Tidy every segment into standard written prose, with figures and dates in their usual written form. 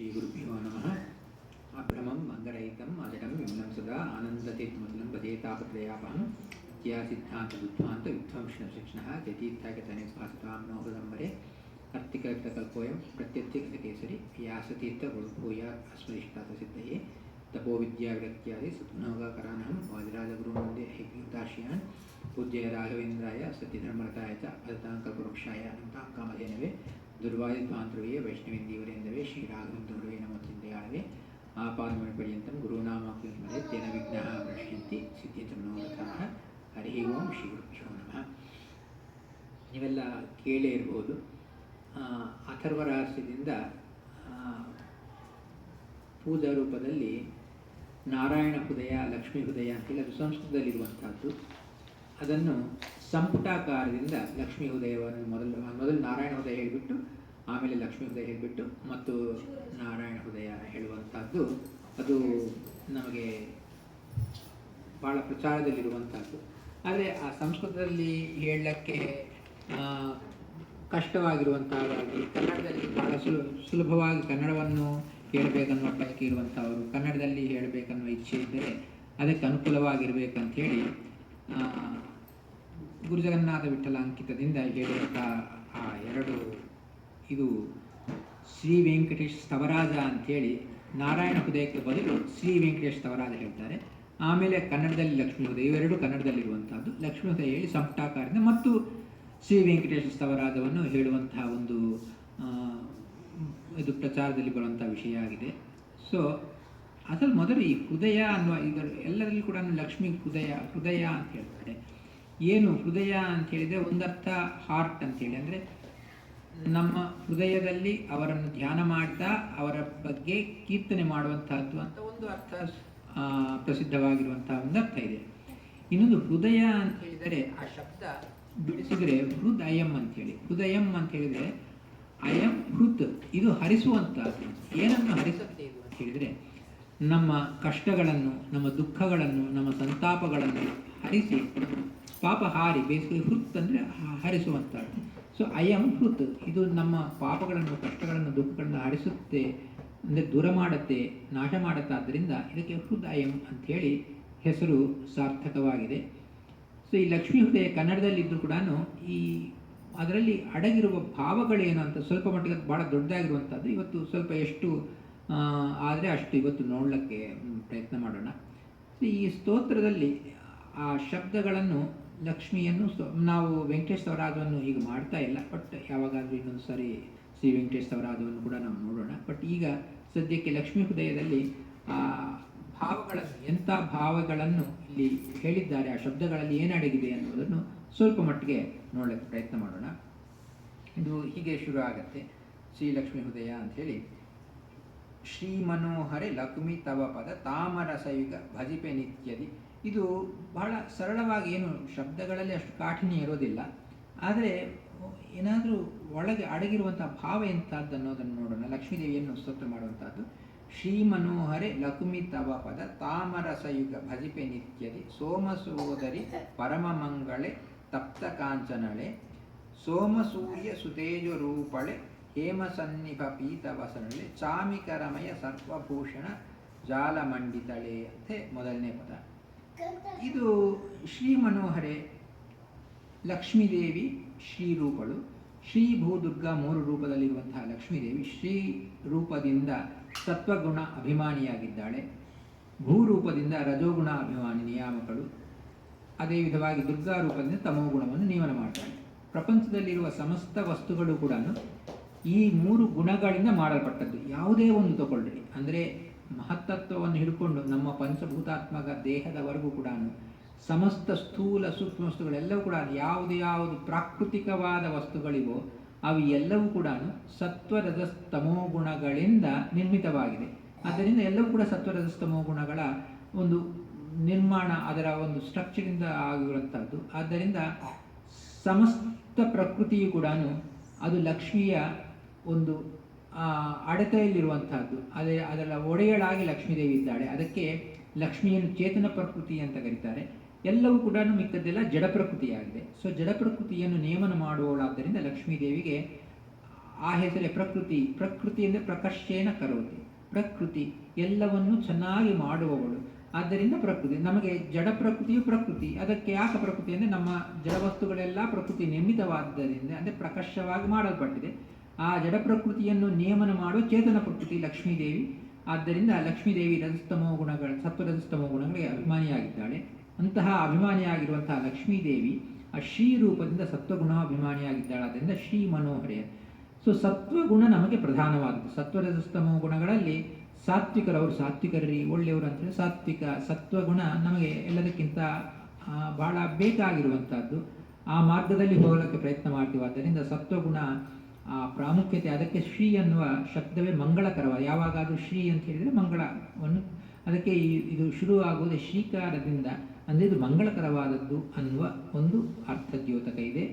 श्रीगुरुभ्यो नमः। अभ्रमं मङ्गरहितम् अजडं विमलं सदा आनन्दतीर्थमतुलं भजेतापत्रयापहं इत्यासिद्धान्तबुद्ध्वान्त विध्वंसनशिक्षणः जतीर्थागतनिर्भासितां नो हृदम्बरे अर्तिकल्पतकल्पोऽयं प्रत्यत्यकृतकेसरी व्यासतीर्थगुरुभूयात् अस्मदिष्टार्थसिद्धये तपोविद्याविरक्त्यादि सद्गुणोगाकरानहं वादिराजगुरुवन्दे हेग्युताश्रयान् पूज्य राघवेन्द्राय सत्यधर्मरताय च भजतां कल्पवृक्षाय अनन्तां कामधेनवे दुर्वादिध्वान्तृवे वैष्णवेन्दीवरेन्दवे श्रीराघवेन्द्रगुरुवे नमो चिन्तयाळवे आपादमणिपर्यन्तं गुरूणामाख्यस्मरे तेन विघ्नाः प्रणश्यन्ति सिद्ध्यन्ति मनोरथाः ಹರಿ ಓಂ ಶ್ರೀ ಗುರುಭ್ಯೋ ನಮಃ. ನೀವೆಲ್ಲ ಕೇಳೇ ಇರ್ಬೋದು, ಅಥರ್ವರಹಸ್ಯದಿಂದ ಪೂಜಾ ರೂಪದಲ್ಲಿ ನಾರಾಯಣ ಹೃದಯ, ಲಕ್ಷ್ಮೀ ಹೃದಯ ಅಂತೇಳಿ ಅದು ಸಂಸ್ಕೃತದಲ್ಲಿರುವಂಥದ್ದು. ಅದನ್ನು ಸಂಪುಟಾಕಾರದಿಂದ ಲಕ್ಷ್ಮೀ ಹೃದಯವನ್ನು ಮೊದಲು ನಾರಾಯಣ ಹೃದಯ ಹೇಳಿಬಿಟ್ಟು ಆಮೇಲೆ ಲಕ್ಷ್ಮೀ ಹೃದಯ ಹೇಳಿಬಿಟ್ಟು ಮತ್ತು ನಾರಾಯಣ ಹೃದಯ ಹೇಳುವಂಥದ್ದು ಅದು ನಮಗೆ ಭಾಳ ಪ್ರಚಾರದಲ್ಲಿರುವಂಥದ್ದು. ಆದರೆ ಆ ಸಂಸ್ಕೃತದಲ್ಲಿ ಹೇಳಕ್ಕೆ ಕಷ್ಟವಾಗಿರುವಂಥದ್ದಾಗಿ ಕನ್ನಡದಲ್ಲಿ ಭಾಳ ಸುಲಭವಾಗಿ ಕನ್ನಡವನ್ನು ಹೇಳಬೇಕನ್ನುವ ಬಯಕೆ ಇರುವಂಥವರು, ಕನ್ನಡದಲ್ಲಿ ಹೇಳಬೇಕನ್ನುವ ಇಚ್ಛೆ ಇದ್ದರೆ ಅದಕ್ಕೆ ಅನುಕೂಲವಾಗಿರಬೇಕಂಥೇಳಿ ಗುರುಜಗನ್ನಾಥ ವಿಠಲ ಅಂಕಿತದಿಂದ ಹೇಳುವಂಥ ಆ ಎರಡು ಇದು ಶ್ರೀ ವೆಂಕಟೇಶ್ ಸ್ತವರಾಜ ಅಂಥೇಳಿ ನಾರಾಯಣ ಹೃದಯಕ್ಕೆ ಬದಲು ಶ್ರೀ ವೆಂಕಟೇಶ್ ಸ್ತವರಾಜ ಹೇಳ್ತಾರೆ. ಆಮೇಲೆ ಕನ್ನಡದಲ್ಲಿ ಲಕ್ಷ್ಮೀ ಹೃದಯ, ಇವೆರಡು ಕನ್ನಡದಲ್ಲಿರುವಂಥದ್ದು. ಲಕ್ಷ್ಮೀ ಹೃದಯ ಹೇಳಿ ಸಂಪುಟಾಕಾರದಿಂದ ಮತ್ತು ಶ್ರೀ ವೆಂಕಟೇಶ ಸ್ತವರಾಜವನ್ನು ಹೇಳುವಂತಹ ಒಂದು ಇದು ಪ್ರಚಾರದಲ್ಲಿ ಬರುವಂಥ ವಿಷಯ ಆಗಿದೆ. ಸೊ ಅದ್ರಲ್ಲಿ ಮೊದಲು ಈ ಹೃದಯ ಅನ್ನುವ ಇದರ ಎಲ್ಲರಲ್ಲಿ ಕೂಡ ಲಕ್ಷ್ಮೀ ಹೃದಯ ಅಂತ ಹೇಳ್ತಾರೆ. ಏನು ಹೃದಯ ಅಂತ ಹೇಳಿದರೆ ಒಂದರ್ಥ ಹಾರ್ಟ್ ಅಂತೇಳಿ, ಅಂದರೆ ನಮ್ಮ ಹೃದಯದಲ್ಲಿ ಅವರನ್ನು ಧ್ಯಾನ ಮಾಡ್ತಾ ಅವರ ಬಗ್ಗೆ ಕೀರ್ತನೆ ಮಾಡುವಂತಹದ್ದು ಅಂತ ಒಂದು ಅರ್ಥ ಪ್ರಸಿದ್ಧವಾಗಿರುವಂತಹ ಒಂದು ಅರ್ಥ ಇದೆ. ಇನ್ನೊಂದು ಹೃದಯ ಅಂತ ಹೇಳಿದರೆ ಆ ಶಬ್ದ ಬಿಡಿಸಿದರೆ ಹೃದಯಂ ಅಂತೇಳಿ, ಹೃದಯಂ ಅಂತ ಹೇಳಿದರೆ ಅಯಂ ಹೃತ್, ಇದು ಹರಿಸುವಂಥದ್ದು. ಏನನ್ನು ಹರಿಸುತ್ತೆ ಇದು ಅಂತ ಹೇಳಿದರೆ ನಮ್ಮ ಕಷ್ಟಗಳನ್ನು, ನಮ್ಮ ದುಃಖಗಳನ್ನು, ನಮ್ಮ ಸಂತಾಪಗಳನ್ನು ಹರಿಸಿ ಪಾಪ ಹಾರಿ, ಬೇಸಿಗೆ ಹೃತ್ ಅಂದರೆ ಹರಿಸುವಂಥದ್ದು. ಸೊ ಅಯಂ ಹೃತ್, ಇದು ನಮ್ಮ ಪಾಪಗಳನ್ನು, ಕಷ್ಟಗಳನ್ನು, ದುಃಖಗಳನ್ನು ಹರಿಸುತ್ತೆ, ಅಂದರೆ ದೂರ ಮಾಡುತ್ತೆ, ನಾಶ ಮಾಡುತ್ತೆ. ಆದ್ದರಿಂದ ಇದಕ್ಕೆ ಹೃದಯಂ ಅಂಥೇಳಿ ಹೆಸರು ಸಾರ್ಥಕವಾಗಿದೆ. ಸೊ ಈ ಲಕ್ಷ್ಮೀ ಹೃದಯ ಕನ್ನಡದಲ್ಲಿದ್ದರೂ ಕೂಡ ಈ ಅದರಲ್ಲಿ ಅಡಗಿರುವ ಭಾವಗಳೇನು ಅಂತ ಸ್ವಲ್ಪ ಮಟ್ಟಿಗೆ ಭಾಳ ದೊಡ್ಡದಾಗಿರುವಂಥದ್ದು. ಇವತ್ತು ಸ್ವಲ್ಪ ಎಷ್ಟು ಆದರೆ ಅಷ್ಟು ಇವತ್ತು ನೋಡಲಿಕ್ಕೆ ಪ್ರಯತ್ನ ಮಾಡೋಣ. ಸೊ ಈ ಸ್ತೋತ್ರದಲ್ಲಿ ಆ ಶಬ್ದಗಳನ್ನು, ಲಕ್ಷ್ಮಿಯನ್ನು ನಾವು ವೆಂಕಟೇಶ ಸ್ತವರಾಜವನ್ನು ಈಗ ಮಾಡ್ತಾ ಇಲ್ಲ, ಬಟ್ ಯಾವಾಗಾದರೂ ಇನ್ನೊಂದು ಸಾರಿ ಶ್ರೀ ವೆಂಕಟೇಶ ಸ್ತವರಾಜವನ್ನು ಕೂಡ ನಾವು ನೋಡೋಣ. ಬಟ್ ಈಗ ಸದ್ಯಕ್ಕೆ ಲಕ್ಷ್ಮೀ ಹೃದಯದಲ್ಲಿ ಆ ಭಾವಗಳನ್ನು, ಎಂಥ ಭಾವಗಳನ್ನು ಇಲ್ಲಿ ಹೇಳಿದ್ದಾರೆ, ಆ ಶಬ್ದಗಳಲ್ಲಿ ಏನಡಗಿದೆ ಅನ್ನೋದನ್ನು ಸ್ವಲ್ಪ ಮಟ್ಟಿಗೆ ನೋಡಲಿಕ್ಕೆ ಪ್ರಯತ್ನ ಮಾಡೋಣ. ಇದು ಹೀಗೆ ಶುರು ಆಗುತ್ತೆ. ಶ್ರೀ ಲಕ್ಷ್ಮೀ ಹೃದಯ ಅಂಥೇಳಿ, ಶ್ರೀ ಮನೋಹರೆ ಲಕ್ಷ್ಮಿ ತವ ಪದ ತಾಮರಸಯುಗ ಭಜಿಪೆ ನಿತ್ಯದಿ. ಇದು ಬಹಳ ಸರಳವಾಗಿ, ಏನು ಶಬ್ದಗಳಲ್ಲಿ ಅಷ್ಟು ಕಾಠಿಣ್ಯ ಇರೋದಿಲ್ಲ, ಆದರೆ ಏನಾದರೂ ಒಳಗೆ ಅಡಗಿರುವಂಥ ಭಾವ ಎಂಥದ್ದು ಅನ್ನೋದನ್ನು ನೋಡೋಣ. ಲಕ್ಷ್ಮೀದೇವಿಯನ್ನು ಸ್ತೋತ್ರ ಮಾಡುವಂಥದ್ದು. ಶ್ರೀ ಮನೋಹರೆ ಲಕ್ಷ್ಮಿ ತವ ಪದ ತಾಮರಸಯುಗ ಭಜಿಪೆ ನಿತ್ಯದಿ ಸೋಮಸೋದರಿ ಪರಮ ಮಂಗಳೆ ತಪ್ತ ಕಾಂಚನಳೆ ಸೋಮಸೂರ್ಯ ಸುತೇಜ ರೂಪಳೆ ಹೇಮಸನ್ನಿಭ ಪೀತ ವಸನಳೆ ಚಾಮಿಕರಮಯ ಸರ್ವಭೂಷಣ ಜಾಲಮಂಡಿತಳೆ ಅಂತೆ ಮೊದಲನೇ ಪದ. ಇದು ಶ್ರೀ ಮನೋಹರೆ, ಲಕ್ಷ್ಮೀದೇವಿ ಶ್ರೀ ರೂಪಳು, ಶ್ರೀ ಭೂದುರ್ಗಾ ಮೂರು ರೂಪದಲ್ಲಿರುವಂತಹ ಲಕ್ಷ್ಮೀದೇವಿ ಶ್ರೀ ರೂಪದಿಂದ ಸತ್ವಗುಣ ಅಭಿಮಾನಿಯಾಗಿದ್ದಾಳೆ, ಭೂರೂಪದಿಂದ ರಜೋಗುಣ ಅಭಿಮಾನಿ ನಿಯಾಮಕಳು, ಅದೇ ವಿಧವಾಗಿ ದುರ್ಗಾ ರೂಪದಿಂದ ತಮೋಗುಣವನ್ನು ನಿಯಮನ ಮಾಡ್ತಾಳೆ. ಪ್ರಪಂಚದಲ್ಲಿರುವ ಸಮಸ್ತ ವಸ್ತುಗಳು ಕೂಡ ಈ ಮೂರು ಗುಣಗಳಿಂದ ಮಾಡಲ್ಪಟ್ಟದ್ದು. ಯಾವುದೇ ಒಂದು ತಗೊಳ್ಳಿ, ಅಂದರೆ ಮಹತ್ತತ್ವವನ್ನು ಹಿಡ್ಕೊಂಡು ನಮ್ಮ ಪಂಚಭೂತಾತ್ಮಕ ದೇಹದವರೆಗೂ ಕೂಡ ಸಮಸ್ತ ಸ್ಥೂಲ ಸೂಕ್ಷ್ಮ ವಸ್ತುಗಳೆಲ್ಲವೂ ಕೂಡ ಯಾವುದು ಪ್ರಾಕೃತಿಕವಾದ ವಸ್ತುಗಳಿವೋ ಅವು ಎಲ್ಲವೂ ಕೂಡ ಸತ್ವರಜಸ್ತಮೋ ಗುಣಗಳಿಂದ ನಿರ್ಮಿತವಾಗಿದೆ. ಆದ್ದರಿಂದ ಎಲ್ಲವೂ ಕೂಡ ಸತ್ವರಜಸ್ತಮೋ ಗುಣಗಳ ಒಂದು ನಿರ್ಮಾಣ, ಅದರ ಒಂದು ಸ್ಟ್ರಕ್ಚರಿಂದ ಆಗಿರುವಂಥದ್ದು. ಆದ್ದರಿಂದ ಸಮಸ್ತ ಪ್ರಕೃತಿಯು ಕೂಡ ಅದು ಲಕ್ಷ್ಮಿಯ ಒಂದು ಅಡೆತೆಯಲ್ಲಿರುವಂತಹದ್ದು. ಅದರ ಒಡೆಯಳಾಗಿ ಲಕ್ಷ್ಮೀದೇವಿ ಇದ್ದಾಳೆ. ಅದಕ್ಕೆ ಲಕ್ಷ್ಮಿಯನ್ನು ಚೇತನ ಪ್ರಕೃತಿ ಅಂತ ಕರೀತಾರೆ. ಎಲ್ಲವೂ ಕೂಡ ಮಿಕ್ಕದ್ದೆಲ್ಲ ಜಡ ಪ್ರಕೃತಿಯಾಗಿದೆ. ಸೊ ಜಡ ಪ್ರಕೃತಿಯನ್ನು ನಿಯಮನ ಮಾಡುವವಳಾದ್ದರಿಂದ ಲಕ್ಷ್ಮೀದೇವಿಗೆ ಆ ಹೆಸರೇ ಪ್ರಕೃತಿ. ಪ್ರಕೃತಿ ಅಂದರೆ ಪ್ರಕರ್ಷೇನ ಕರೋತಿ, ಪ್ರಕೃತಿ ಎಲ್ಲವನ್ನು ಚೆನ್ನಾಗಿ ಮಾಡುವವಳು. ಆದ್ದರಿಂದ ಪ್ರಕೃತಿ. ನಮಗೆ ಜಡ ಪ್ರಕೃತಿಯು ಪ್ರಕೃತಿ. ಅದಕ್ಕೆ ಯಾಕೆ ಪ್ರಕೃತಿ ಅಂದರೆ ನಮ್ಮ ಜಡ ವಸ್ತುಗಳೆಲ್ಲ ಪ್ರಕೃತಿ ನಿರ್ಮಿತವಾದ್ದರಿಂದ, ಅಂದರೆ ಪ್ರಕರ್ಷವಾಗಿ ಮಾಡಲ್ಪಟ್ಟಿದೆ. ಆ ಜಡ ಪ್ರಕೃತಿಯನ್ನು ನಿಯಮನ ಮಾಡುವ ಚೇತನ ಪ್ರಕೃತಿ ಲಕ್ಷ್ಮೀದೇವಿ. ಆದ್ದರಿಂದ ಲಕ್ಷ್ಮೀದೇವಿ ರಜಸ್ತಮೋ ಗುಣಗಳ, ಸತ್ವರಜಸ್ತಮೋ ಗುಣಗಳಿಗೆ ಅಭಿಮಾನಿಯಾಗಿದ್ದಾಳೆ. ಅಂತಹ ಅಭಿಮಾನಿಯಾಗಿರುವಂತಹ ಲಕ್ಷ್ಮೀದೇವಿ ಆ ಶ್ರೀ ರೂಪದಿಂದ ಸತ್ವಗುಣ ಅಭಿಮಾನಿಯಾಗಿದ್ದಾಳೆ. ಆದ್ದರಿಂದ ಶ್ರೀ ಮನೋಹರೆ. ಸೊ ಸತ್ವಗುಣ ನಮಗೆ ಪ್ರಧಾನವಾದದ್ದು. ಸತ್ವರಜಸ್ತಮೋ ಗುಣಗಳಲ್ಲಿ ಸಾತ್ವಿಕರವರು ಸಾತ್ವಿಕರಿ, ಒಳ್ಳೆಯವರು ಅಂತೇಳಿ ಸಾತ್ವಿಕ ಸತ್ವಗುಣ ನಮಗೆ ಎಲ್ಲದಕ್ಕಿಂತ ಬಹಳ ಬೇಕಾಗಿರುವಂಥದ್ದು. ಆ ಮಾರ್ಗದಲ್ಲಿ ಹೋಗಲಿಕ್ಕೆ ಪ್ರಯತ್ನ ಮಾಡ್ತೀವಿ. ಆದ್ದರಿಂದ ಸತ್ವಗುಣ ಆ ಪ್ರಾಮುಖ್ಯತೆ, ಅದಕ್ಕೆ ಶ್ರೀ ಅನ್ನುವ ಶಬ್ದವೇ ಮಂಗಳಕರವ. ಯಾವಾಗಾದರೂ ಶ್ರೀ ಅಂತ ಹೇಳಿದರೆ ಮಂಗಳವನ್ನು, ಅದಕ್ಕೆ ಇದು ಶುರುವಾಗುವುದು ಶ್ರೀಕಾರದಿಂದ, ಅಂದರೆ ಇದು ಮಂಗಳಕರವಾದದ್ದು ಅನ್ನುವ ಒಂದು ಅರ್ಥದ್ಯೋತಕ ಇದೆ.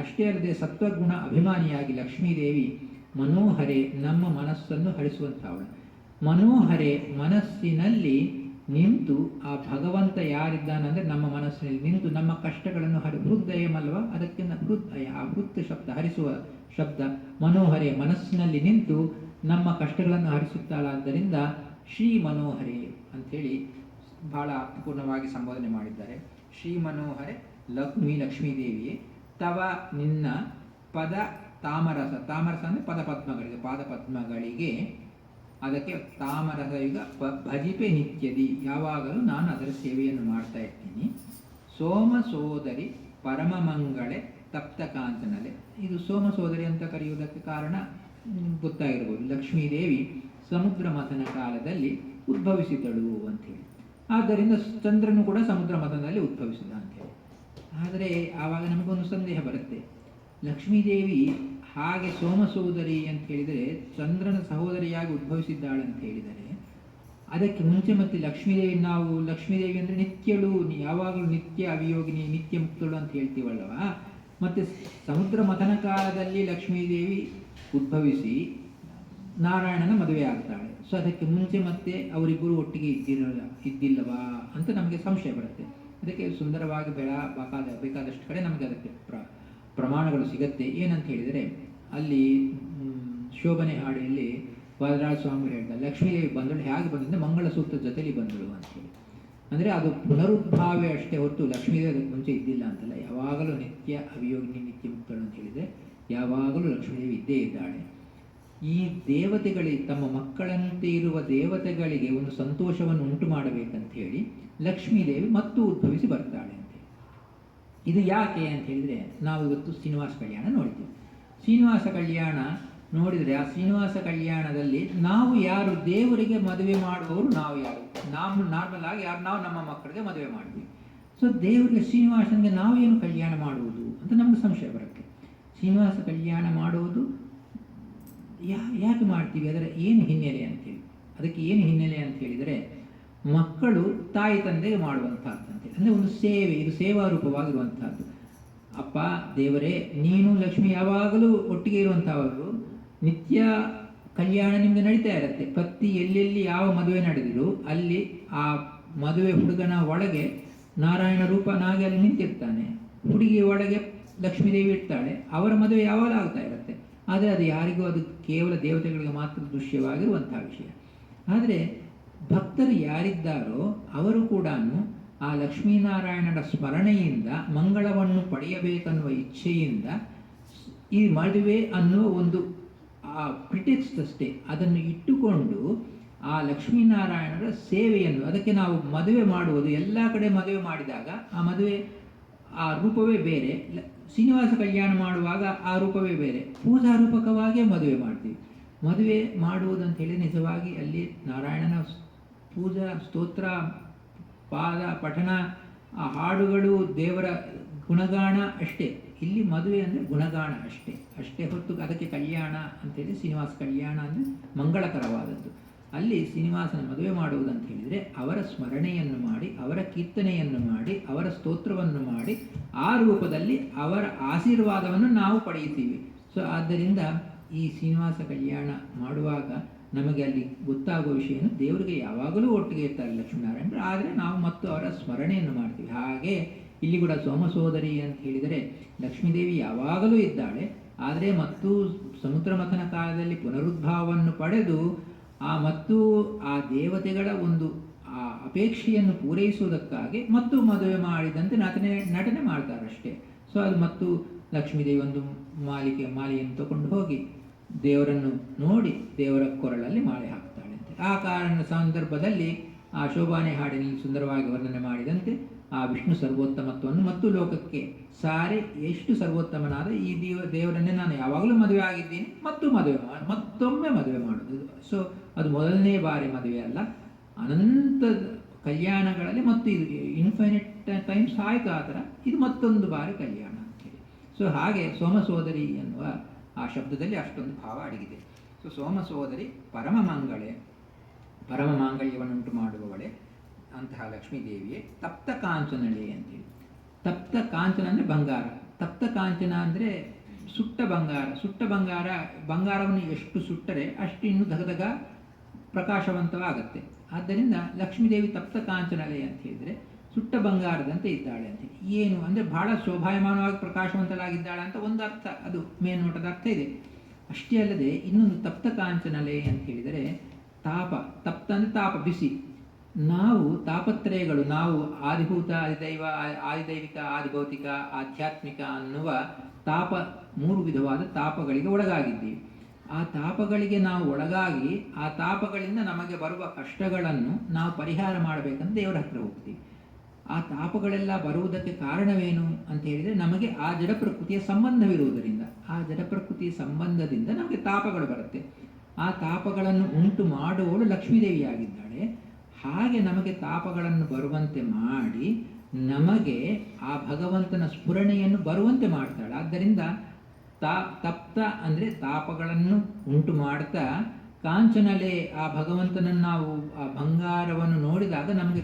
ಅಷ್ಟೇ ಅಲ್ಲದೆ ಸತ್ವಗುಣ ಅಭಿಮಾನಿಯಾಗಿ ಲಕ್ಷ್ಮೀದೇವಿ ಮನೋಹರೆ, ನಮ್ಮ ಮನಸ್ಸನ್ನು ಹರಿಸುವಂಥವಳು. ಮನೋಹರೆ, ಮನಸ್ಸಿನಲ್ಲಿ ನಿಂತು ಆ ಭಗವಂತ ಯಾರಿದ್ದಾನಂದರೆ ನಮ್ಮ ಮನಸ್ಸಿನಲ್ಲಿ ನಿಂತು ನಮ್ಮ ಕಷ್ಟಗಳನ್ನು ಹೃದಯಮಲ್ವ, ಅದಕ್ಕಿಂತ ಹೃದಯ, ಆ ಹೃತ್ ಶಬ್ದ ಹರಿಸುವ ಶಬ್ದ. ಮನೋಹರೆ, ಮನಸ್ಸಿನಲ್ಲಿ ನಿಂತು ನಮ್ಮ ಕಷ್ಟಗಳನ್ನು ಹರಿಸುತ್ತಾಳಾದ್ದರಿಂದ ಶ್ರೀ ಮನೋಹರೆ ಅಂಥೇಳಿ ಬಹಳ ಅರ್ಥಪೂರ್ಣವಾಗಿ ಸಂಬೋಧನೆ ಮಾಡಿದ್ದಾರೆ. ಶ್ರೀ ಮನೋಹರೆ ಲಕ್ಷ್ಮೀದೇವಿಯೇ, ತವ ನಿನ್ನ ಪದ ತಾಮರಸ, ತಾಮರಸ ಅಂದರೆ ಪದಪದ್ಮಗಳಿಗೆ, ಪಾದಪದ್ಮಗಳಿಗೆ, ಅದಕ್ಕೆ ತಾಮರಸ ಯುಗ ಭಜಿಪೆ ನಿತ್ಯದಿ, ಯಾವಾಗಲೂ ನಾನು ಅದರ ಸೇವೆಯನ್ನು ಮಾಡ್ತಾ ಇರ್ತೀನಿ. ಸೋಮ ಸೋದರಿ ಪರಮ ಮಂಗಳೆ ತಪ್ತ ಕಾಂಚನಲೆ, ಇದು ಸೋಮ ಸೋದರಿ ಅಂತ ಕರೆಯುವುದಕ್ಕೆ ಕಾರಣ ಗೊತ್ತಾಗಿರ್ಬೋದು. ಲಕ್ಷ್ಮೀದೇವಿ ಸಮುದ್ರ ಮಥನ ಕಾಲದಲ್ಲಿ ಉದ್ಭವಿಸಿದಳು ಅಂಥೇಳಿ. ಆದ್ದರಿಂದ ಚಂದ್ರನು ಕೂಡ ಸಮುದ್ರ ಮಥನದಲ್ಲಿ ಉದ್ಭವಿಸಿದ ಅಂಥೇಳಿ. ಆದರೆ ಆವಾಗ ನಮಗೊಂದು ಸಂದೇಹ ಬರುತ್ತೆ, ಲಕ್ಷ್ಮೀದೇವಿ ಹಾಗೆ ಸೋಮ ಸೋದರಿ ಅಂತ ಹೇಳಿದರೆ ಚಂದ್ರನ ಸಹೋದರಿಯಾಗಿ ಉದ್ಭವಿಸಿದ್ದಾಳೆ ಅಂತ ಹೇಳಿದರೆ, ಅದಕ್ಕೆ ಮುಂಚೆ ಮತ್ತೆ ಲಕ್ಷ್ಮೀದೇವಿ, ನಾವು ಲಕ್ಷ್ಮೀದೇವಿ ಅಂದರೆ ನಿತ್ಯಳು, ಯಾವಾಗಲೂ ನಿತ್ಯ ಅವಿಯೋಗಿನಿ, ನಿತ್ಯ ಮುಕ್ತಳು ಅಂತ ಹೇಳ್ತೀವಲ್ವ. ಮತ್ತು ಸಮುದ್ರ ಮಥನ ಕಾಲದಲ್ಲಿ ಲಕ್ಷ್ಮೀದೇವಿ ಉದ್ಭವಿಸಿ ನಾರಾಯಣನ ಮದುವೆ ಆಗ್ತಾಳೆ. ಸೊ ಅದಕ್ಕೆ ಮುಂಚೆ ಮತ್ತೆ ಅವರಿಬ್ಬರು ಒಟ್ಟಿಗೆ ಇದ್ದಿಲ್ಲವಾ ಅಂತ ನಮಗೆ ಸಂಶಯ ಬರುತ್ತೆ. ಅದಕ್ಕೆ ಸುಂದರವಾಗಿ ಬೇಕಾದಷ್ಟು ಕಡೆ ನಮಗೆ ಅದಕ್ಕೆ ಪ್ರಮಾಣಗಳು ಸಿಗತ್ತೆ. ಏನಂತ ಹೇಳಿದರೆ, ಅಲ್ಲಿ ಶೋಭನೆ ಹಾಡಿಯಲ್ಲಿ ವರದರಾಜ ಸ್ವಾಮಿ ಹೇಳ್ತಾರೆ, ಲಕ್ಷ್ಮೀದೇವಿ ಬಂದಳು ಹೇಗೆ ಬಂದರೆ ಮಂಗಳಸೂತ್ರ ಜೊತೆಲಿ ಬಂದಳು ಅಂತೇಳಿ. ಅಂದರೆ ಅದು ಪುನರುದ್ಭಾವೇ ಅಷ್ಟೇ ಹೊರತು ಲಕ್ಷ್ಮೀದೇವಿ ಅದಕ್ಕೆ ಮುಂಚೆ ಇದ್ದಿಲ್ಲ ಅಂತಲ್ಲ. ಯಾವಾಗಲೂ ನಿತ್ಯ ಅವಿಯೋಗಿನಿ, ನಿತ್ಯ ಮುಕ್ತಳು ಅಂತ ಹೇಳಿದರೆ ಯಾವಾಗಲೂ ಲಕ್ಷ್ಮೀದೇವಿ ಇದ್ದೇ ಇದ್ದಾಳೆ. ಈ ದೇವತೆಗಳಿಗೆ, ತಮ್ಮ ಮಕ್ಕಳಂತೆ ಇರುವ ದೇವತೆಗಳಿಗೆ ಒಂದು ಸಂತೋಷವನ್ನು ಉಂಟು ಮಾಡಬೇಕಂತ ಹೇಳಿ ಲಕ್ಷ್ಮೀದೇವಿ ಮತ್ತು ಉದ್ಭವಿಸಿ ಬರ್ತಾಳೆ ಅಂತ. ಇದು ಯಾಕೆ ಅಂತ ಹೇಳಿದರೆ, ನಾವು ಇವತ್ತು ಶ್ರೀನಿವಾಸ ಕಲ್ಯಾಣ ನೋಡ್ತೀವಿ. ಶ್ರೀನಿವಾಸ ಕಲ್ಯಾಣ ನೋಡಿದರೆ, ಆ ಶ್ರೀನಿವಾಸ ಕಲ್ಯಾಣದಲ್ಲಿ ನಾವು ಯಾರು, ದೇವರಿಗೆ ಮದುವೆ ಮಾಡುವವರು ನಾವು ಯಾರು, ನಾವು ನಾರ್ಮಲ್ ಆಗಿ ಯಾರು, ನಾವು ನಮ್ಮ ಮಕ್ಕಳಿಗೆ ಮದುವೆ ಮಾಡ್ತೀವಿ. ಸೊ ದೇವರಿಗೆ ಶ್ರೀನಿವಾಸನಿಗೆ ನಾವು ಏನು ಕಲ್ಯಾಣ ಮಾಡುವುದು ಅಂತ ನಮಗೆ ಸಂಶಯ ಬರುತ್ತೆ. ಶ್ರೀನಿವಾಸ ಕಲ್ಯಾಣ ಮಾಡುವುದು ಯಾಕೆ ಮಾಡ್ತೀವಿ, ಅದರ ಏನು ಹಿನ್ನೆಲೆ ಅಂತೇಳಿ. ಅದಕ್ಕೆ ಏನು ಹಿನ್ನೆಲೆ ಅಂತ ಹೇಳಿದರೆ, ಮಕ್ಕಳು ತಾಯಿ ತಂದೆಗೆ ಮಾಡುವಂಥದ್ದು ಅಂತೇಳಿ, ಅಂದರೆ ಒಂದು ಸೇವೆ, ಇದು ಸೇವಾ ರೂಪವಾಗಿರುವಂಥದ್ದು. ಅಪ್ಪ ದೇವರೇ, ನೀನು ಲಕ್ಷ್ಮಿ ಯಾವಾಗಲೂ ಒಟ್ಟಿಗೆ ಇರುವಂಥವರು, ನಿತ್ಯ ಕಲ್ಯಾಣ ನಿಮಗೆ ನಡೀತಾ ಇರುತ್ತೆ. ಪ್ರತಿ ಎಲ್ಲೆಲ್ಲಿ ಯಾವ ಮದುವೆ ನಡೆದಿರು ಅಲ್ಲಿ ಆ ಮದುವೆ ಹುಡುಗನ ಒಳಗೆ ನಾರಾಯಣ ರೂಪನಾಗಿ ಅಲ್ಲಿ ನಿಂತಿರ್ತಾನೆ, ಹುಡುಗಿಯ ಒಳಗೆ ಲಕ್ಷ್ಮೀದೇವಿ ಇರ್ತಾಳೆ. ಅವರ ಮದುವೆ ಯಾವಾಗ ಆಗ್ತಾ ಇರುತ್ತೆ. ಆದರೆ ಅದು ಯಾರಿಗೂ, ಅದು ಕೇವಲ ದೇವತೆಗಳಿಗೆ ಮಾತ್ರ ದೃಶ್ಯವಾಗಿರುವಂಥ ವಿಷಯ. ಆದರೆ ಭಕ್ತರು ಯಾರಿದ್ದಾರೋ ಅವರು ಕೂಡ ಆ ಲಕ್ಷ್ಮೀನಾರಾಯಣನ ಸ್ಮರಣೆಯಿಂದ ಮಂಗಳವನ್ನು ಪಡೆಯಬೇಕನ್ನುವ ಇಚ್ಛೆಯಿಂದ ಈ ಮದುವೆ ಅನ್ನುವ ಒಂದು ಆ ಪ್ರಿಟೆಕ್ಸ್ಟ್ ಅಷ್ಟೇ, ಅದನ್ನು ಇಟ್ಟುಕೊಂಡು ಆ ಲಕ್ಷ್ಮೀನಾರಾಯಣರ ಸೇವೆಯನ್ನು, ಅದಕ್ಕೆ ನಾವು ಮದುವೆ ಮಾಡುವುದು, ಎಲ್ಲ ಕಡೆ ಮದುವೆ ಮಾಡಿದಾಗ ಆ ಮದುವೆ ಆ ರೂಪವೇ ಬೇರೆ, ಶ್ರೀನಿವಾಸ ಕಲ್ಯಾಣ ಮಾಡುವಾಗ ಆ ರೂಪವೇ ಬೇರೆ, ಪೂಜಾ ರೂಪಕವಾಗಿಯೇ ಮದುವೆ ಮಾಡ್ತೀವಿ. ಮದುವೆ ಮಾಡುವುದಂತ ಹೇಳಿ ನಿಜವಾಗಿ ಅಲ್ಲಿ ನಾರಾಯಣನ ಪೂಜಾ, ಸ್ತೋತ್ರ, ಪಾದ ಪಠನ, ಆ ಹಾಡುಗಳು, ದೇವರ ಗುಣಗಾನ ಅಷ್ಟೇ. ಇಲ್ಲಿ ಮದುವೆ ಅಂದರೆ ಗುಣಗಾನ ಅಷ್ಟೇ ಹೊರತು ಅದಕ್ಕೆ ಕಲ್ಯಾಣ ಅಂತೇಳಿ, ಶ್ರೀನಿವಾಸ ಕಲ್ಯಾಣ ಅಂದರೆ ಮಂಗಳಕರವಾದದ್ದು. ಅಲ್ಲಿ ಶ್ರೀನಿವಾಸನ ಮದುವೆ ಮಾಡುವುದಂತ ಹೇಳಿದರೆ ಅವರ ಸ್ಮರಣೆಯನ್ನು ಮಾಡಿ, ಅವರ ಕೀರ್ತನೆಯನ್ನು ಮಾಡಿ, ಅವರ ಸ್ತೋತ್ರವನ್ನು ಮಾಡಿ, ಆ ರೂಪದಲ್ಲಿ ಅವರ ಆಶೀರ್ವಾದವನ್ನು ನಾವು ಪಡೆಯುತ್ತೀವಿ. ಸೊ ಆದ್ದರಿಂದ ಈ ಶ್ರೀನಿವಾಸ ಕಲ್ಯಾಣ ಮಾಡುವಾಗ ನಮಗೆ ಅಲ್ಲಿ ಗೊತ್ತಾಗುವ ವಿಷಯ ಏನು, ದೇವರಿಗೆ ಯಾವಾಗಲೂ ಒಟ್ಟಿಗೆ ಇರ್ತಾರೆ ಲಕ್ಷ್ಮೀನಾರಾಯಣರು, ಆದರೆ ನಾವು ಮತ್ತು ಅವರ ಸ್ಮರಣೆಯನ್ನು ಮಾಡ್ತೀವಿ. ಹಾಗೆ ಇಲ್ಲಿ ಕೂಡ ಸೋಮ ಸೋದರಿ ಅಂತ ಹೇಳಿದರೆ ಲಕ್ಷ್ಮೀದೇವಿ ಯಾವಾಗಲೂ ಇದ್ದಾಳೆ, ಆದರೆ ಮತ್ತು ಸಮುದ್ರ ಮಥನ ಕಾಲದಲ್ಲಿ ಪುನರುದ್ಭಾವವನ್ನು ಪಡೆದು ಮತ್ತು ಆ ದೇವತೆಗಳ ಒಂದು ಆ ಅಪೇಕ್ಷೆಯನ್ನು ಪೂರೈಸುವುದಕ್ಕಾಗಿ ಮತ್ತು ಮದುವೆ ಮಾಡಿದಂತೆ ನಟನೆ ಮಾಡ್ತಾರಷ್ಟೇ. ಸೊ ಅದು ಮತ್ತು ಲಕ್ಷ್ಮೀದೇವಿ ಒಂದು ಮಾಲೆಯನ್ನು ತಗೊಂಡು ಹೋಗಿ ದೇವರನ್ನು ನೋಡಿ ದೇವರ ಕೊರಳಲ್ಲಿ ಮಾಲೆ ಹಾಕ್ತಾಳೆ ಅಂತೆ. ಆ ಕಾರಣ ಸಂದರ್ಭದಲ್ಲಿ ಆ ಶೋಭಾನೆ ಹಾಡಿನಲ್ಲಿ ಸುಂದರವಾಗಿ ವರ್ಣನೆ ಮಾಡಿದಂತೆ ಆ ವಿಷ್ಣು ಸರ್ವೋತ್ತಮತ್ವವನ್ನು ಮತ್ತು ಲೋಕಕ್ಕೆ ಸಾರಿ ಎಷ್ಟು ಸರ್ವೋತ್ತಮನಾದ ಈ ದೇವರನ್ನೇ ನಾನು ಯಾವಾಗಲೂ ಮದುವೆ ಆಗಿದ್ದೀನಿ ಮತ್ತು ಮತ್ತೊಮ್ಮೆ ಮದುವೆ ಮಾಡೋದು. ಸೊ ಅದು ಮೊದಲನೇ ಬಾರಿ ಮದುವೆ ಅಲ್ಲ, ಅನಂತ ಕಲ್ಯಾಣಗಳಲ್ಲಿ ಮತ್ತು ಇದು ಇನ್ಫೈನೈಟ್ ಟೈಮ್ಸ್ ಆಯಿತು ಆ ಥರ, ಇದು ಮತ್ತೊಂದು ಬಾರಿ ಕಲ್ಯಾಣ ಅಂತೇಳಿ. ಸೊ ಹಾಗೆ ಸೋಮಸೋದರಿ ಎನ್ನುವ ಆ ಶಬ್ದದಲ್ಲಿ ಅಷ್ಟೊಂದು ಭಾವ ಅಡಗಿದೆ. ಸೊ ಸೋಮಸೋದರಿ ಪರಮ ಮಾಂಗಲ್ಯವನ್ನುಂಟು ಮಾಡುವವಳೆ ಅಂತಹ ಲಕ್ಷ್ಮೀದೇವಿಯೇ ತಪ್ತ ಕಾಂಚನಳೆ ಅಂತೇಳಿ. ತಪ್ತ ಕಾಂಚನ ಅಂದರೆ ಬಂಗಾರ, ತಪ್ತ ಕಾಂಚನ ಅಂದರೆ ಸುಟ್ಟ ಬಂಗಾರ. ಬಂಗಾರವನ್ನು ಎಷ್ಟು ಸುಟ್ಟರೆ ಅಷ್ಟು ಇನ್ನೂ ಧಗಧಗ ಪ್ರಕಾಶವಂತವಾಗುತ್ತೆ. ಆದ್ದರಿಂದ ಲಕ್ಷ್ಮೀದೇವಿ ತಪ್ತ ಕಾಂಚನಳೆ ಅಂತ ಹೇಳಿದರೆ ಸುಟ್ಟ ಬಂಗಾರದಂತೆ ಇದ್ದಾಳೆ ಅಂತೇಳಿ. ಏನು ಅಂದರೆ ಬಹಳ ಶೋಭಾಯಮಾನವಾಗಿ ಪ್ರಕಾಶವಂತಳಾಗಿದ್ದಾಳೆ ಅಂತ ಒಂದು ಅರ್ಥ, ಅದು ಮೇಲ್ನೋಟದ ಅರ್ಥ ಇದೆ. ಅಷ್ಟೇ ಅಲ್ಲದೆ ಇನ್ನೊಂದು ತಪ್ತ ಕಾಂಚನಲೆ ಅಂತ ಹೇಳಿದರೆ ತಪ್ತ ಅಂದರೆ ತಾಪ, ಬಿಸಿ. ನಾವು ತಾಪತ್ರಯಗಳು, ನಾವು ಆದಿಭೂತ, ಆದಿದೈವಿಕ, ಆದಿಭೌತಿಕ, ಆಧ್ಯಾತ್ಮಿಕ ಅನ್ನುವ ತಾಪ, 3 ವಿಧವಾದ ತಾಪಗಳಿಗೆ ಒಳಗಾಗಿದ್ದೀವಿ. ಆ ತಾಪಗಳಿಗೆ ನಾವು ಒಳಗಾಗಿ ಆ ತಾಪಗಳಿಂದ ನಮಗೆ ಬರುವ ಕಷ್ಟಗಳನ್ನು ನಾವು ಪರಿಹಾರ ಮಾಡಬೇಕಂತ ದೇವರ ಹತ್ರ ಹೋಗ್ತೀವಿ. ಆ ತಾಪಗಳೆಲ್ಲ ಬರುವುದಕ್ಕೆ ಕಾರಣವೇನು ಅಂತ ಹೇಳಿದರೆ ನಮಗೆ ಆ ಜಡ ಪ್ರಕೃತಿಯ ಸಂಬಂಧವಿರುವುದರಿಂದ, ಆ ಜಡ ಪ್ರಕೃತಿಯ ಸಂಬಂಧದಿಂದ ನಮಗೆ ತಾಪಗಳು ಬರುತ್ತೆ. ಆ ತಾಪಗಳನ್ನು ಉಂಟು ಮಾಡುವವಳು ಲಕ್ಷ್ಮೀದೇವಿಯಾಗಿದ್ದಾಳೆ. ಹಾಗೆ ನಮಗೆ ತಾಪಗಳನ್ನು ಬರುವಂತೆ ಮಾಡಿ ನಮಗೆ ಆ ಭಗವಂತನ ಸ್ಫುರಣೆಯನ್ನು ಬರುವಂತೆ ಮಾಡ್ತಾಳೆ. ಆದ್ದರಿಂದ ತಪ್ತ ಅಂದರೆ ತಾಪಗಳನ್ನು ಉಂಟು ಮಾಡ್ತಾ, ಕಾಂಚನಲೆ ಆ ಭಗವಂತನನ್ನು ನಾವು ಆ ಬಂಗಾರವನ್ನು ನೋಡಿದಾಗ ನಮಗೆ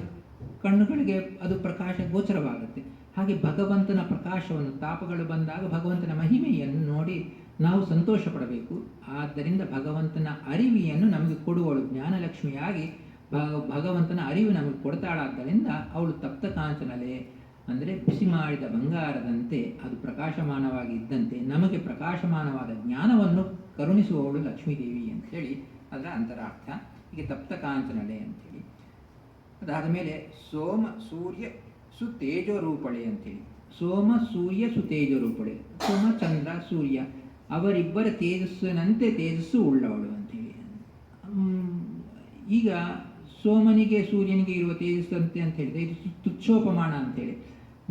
ಕಣ್ಣುಗಳಿಗೆ ಅದು ಪ್ರಕಾಶ ಗೋಚರವಾಗುತ್ತೆ. ಹಾಗೆ ಭಗವಂತನ ಪ್ರಕಾಶವನ್ನು, ತಾಪಗಳು ಬಂದಾಗ ಭಗವಂತನ ಮಹಿಮೆಯನ್ನು ನೋಡಿ ನಾವು ಸಂತೋಷ ಪಡಬೇಕು. ಆದ್ದರಿಂದ ಭಗವಂತನ ಅರಿವಿಯನ್ನು ನಮಗೆ ಕೊಡುವಳು ಜ್ಞಾನಲಕ್ಷ್ಮಿಯಾಗಿ ಭಗವಂತನ ಅರಿವು ನಮಗೆ ಕೊಡ್ತಾಳಾದ್ದರಿಂದ ಅವಳು ತಪ್ತ ಕಾಂಚನಲೆ ಅಂದರೆ ಬಿಸಿ ಮಾಡಿದ ಬಂಗಾರದಂತೆ ಅದು ಪ್ರಕಾಶಮಾನವಾಗಿ ಇದ್ದಂತೆ ನಮಗೆ ಪ್ರಕಾಶಮಾನವಾದ ಜ್ಞಾನವನ್ನು ಕರುಣಿಸುವವಳು ಲಕ್ಷ್ಮೀದೇವಿ ಅಂತೇಳಿ ಅದರ ಅಂತರಾರ್ಥ. ಹೀಗೆ ತಪ್ತ ಕಾಂಚನಲೆ ಅಂಥೇಳಿ. ಅದಾದ ಮೇಲೆ ಸೋಮ ಸೂರ್ಯ ಸುತೇಜೋರೂಪಳೆ ಅಂಥೇಳಿ. ಸೋಮ ಸೂರ್ಯ ಸುತೇಜೋರೂಪಳೆ, ಸೋಮ ಚಂದ್ರ ಸೂರ್ಯ ಅವರಿಬ್ಬರ ತೇಜಸ್ಸಿನಂತೆ ತೇಜಸ್ಸು ಉಳ್ಳವಳು ಅಂಥೇಳಿ. ಈಗ ಸೋಮನಿಗೆ ಸೂರ್ಯನಿಗೆ ಇರುವ ತೇಜಸ್ಸಂತೆ ಅಂತ ಹೇಳಿದ್ರೆ ಇದು ತುಚ್ಛೋಪಮಾನ ಅಂತೇಳಿ.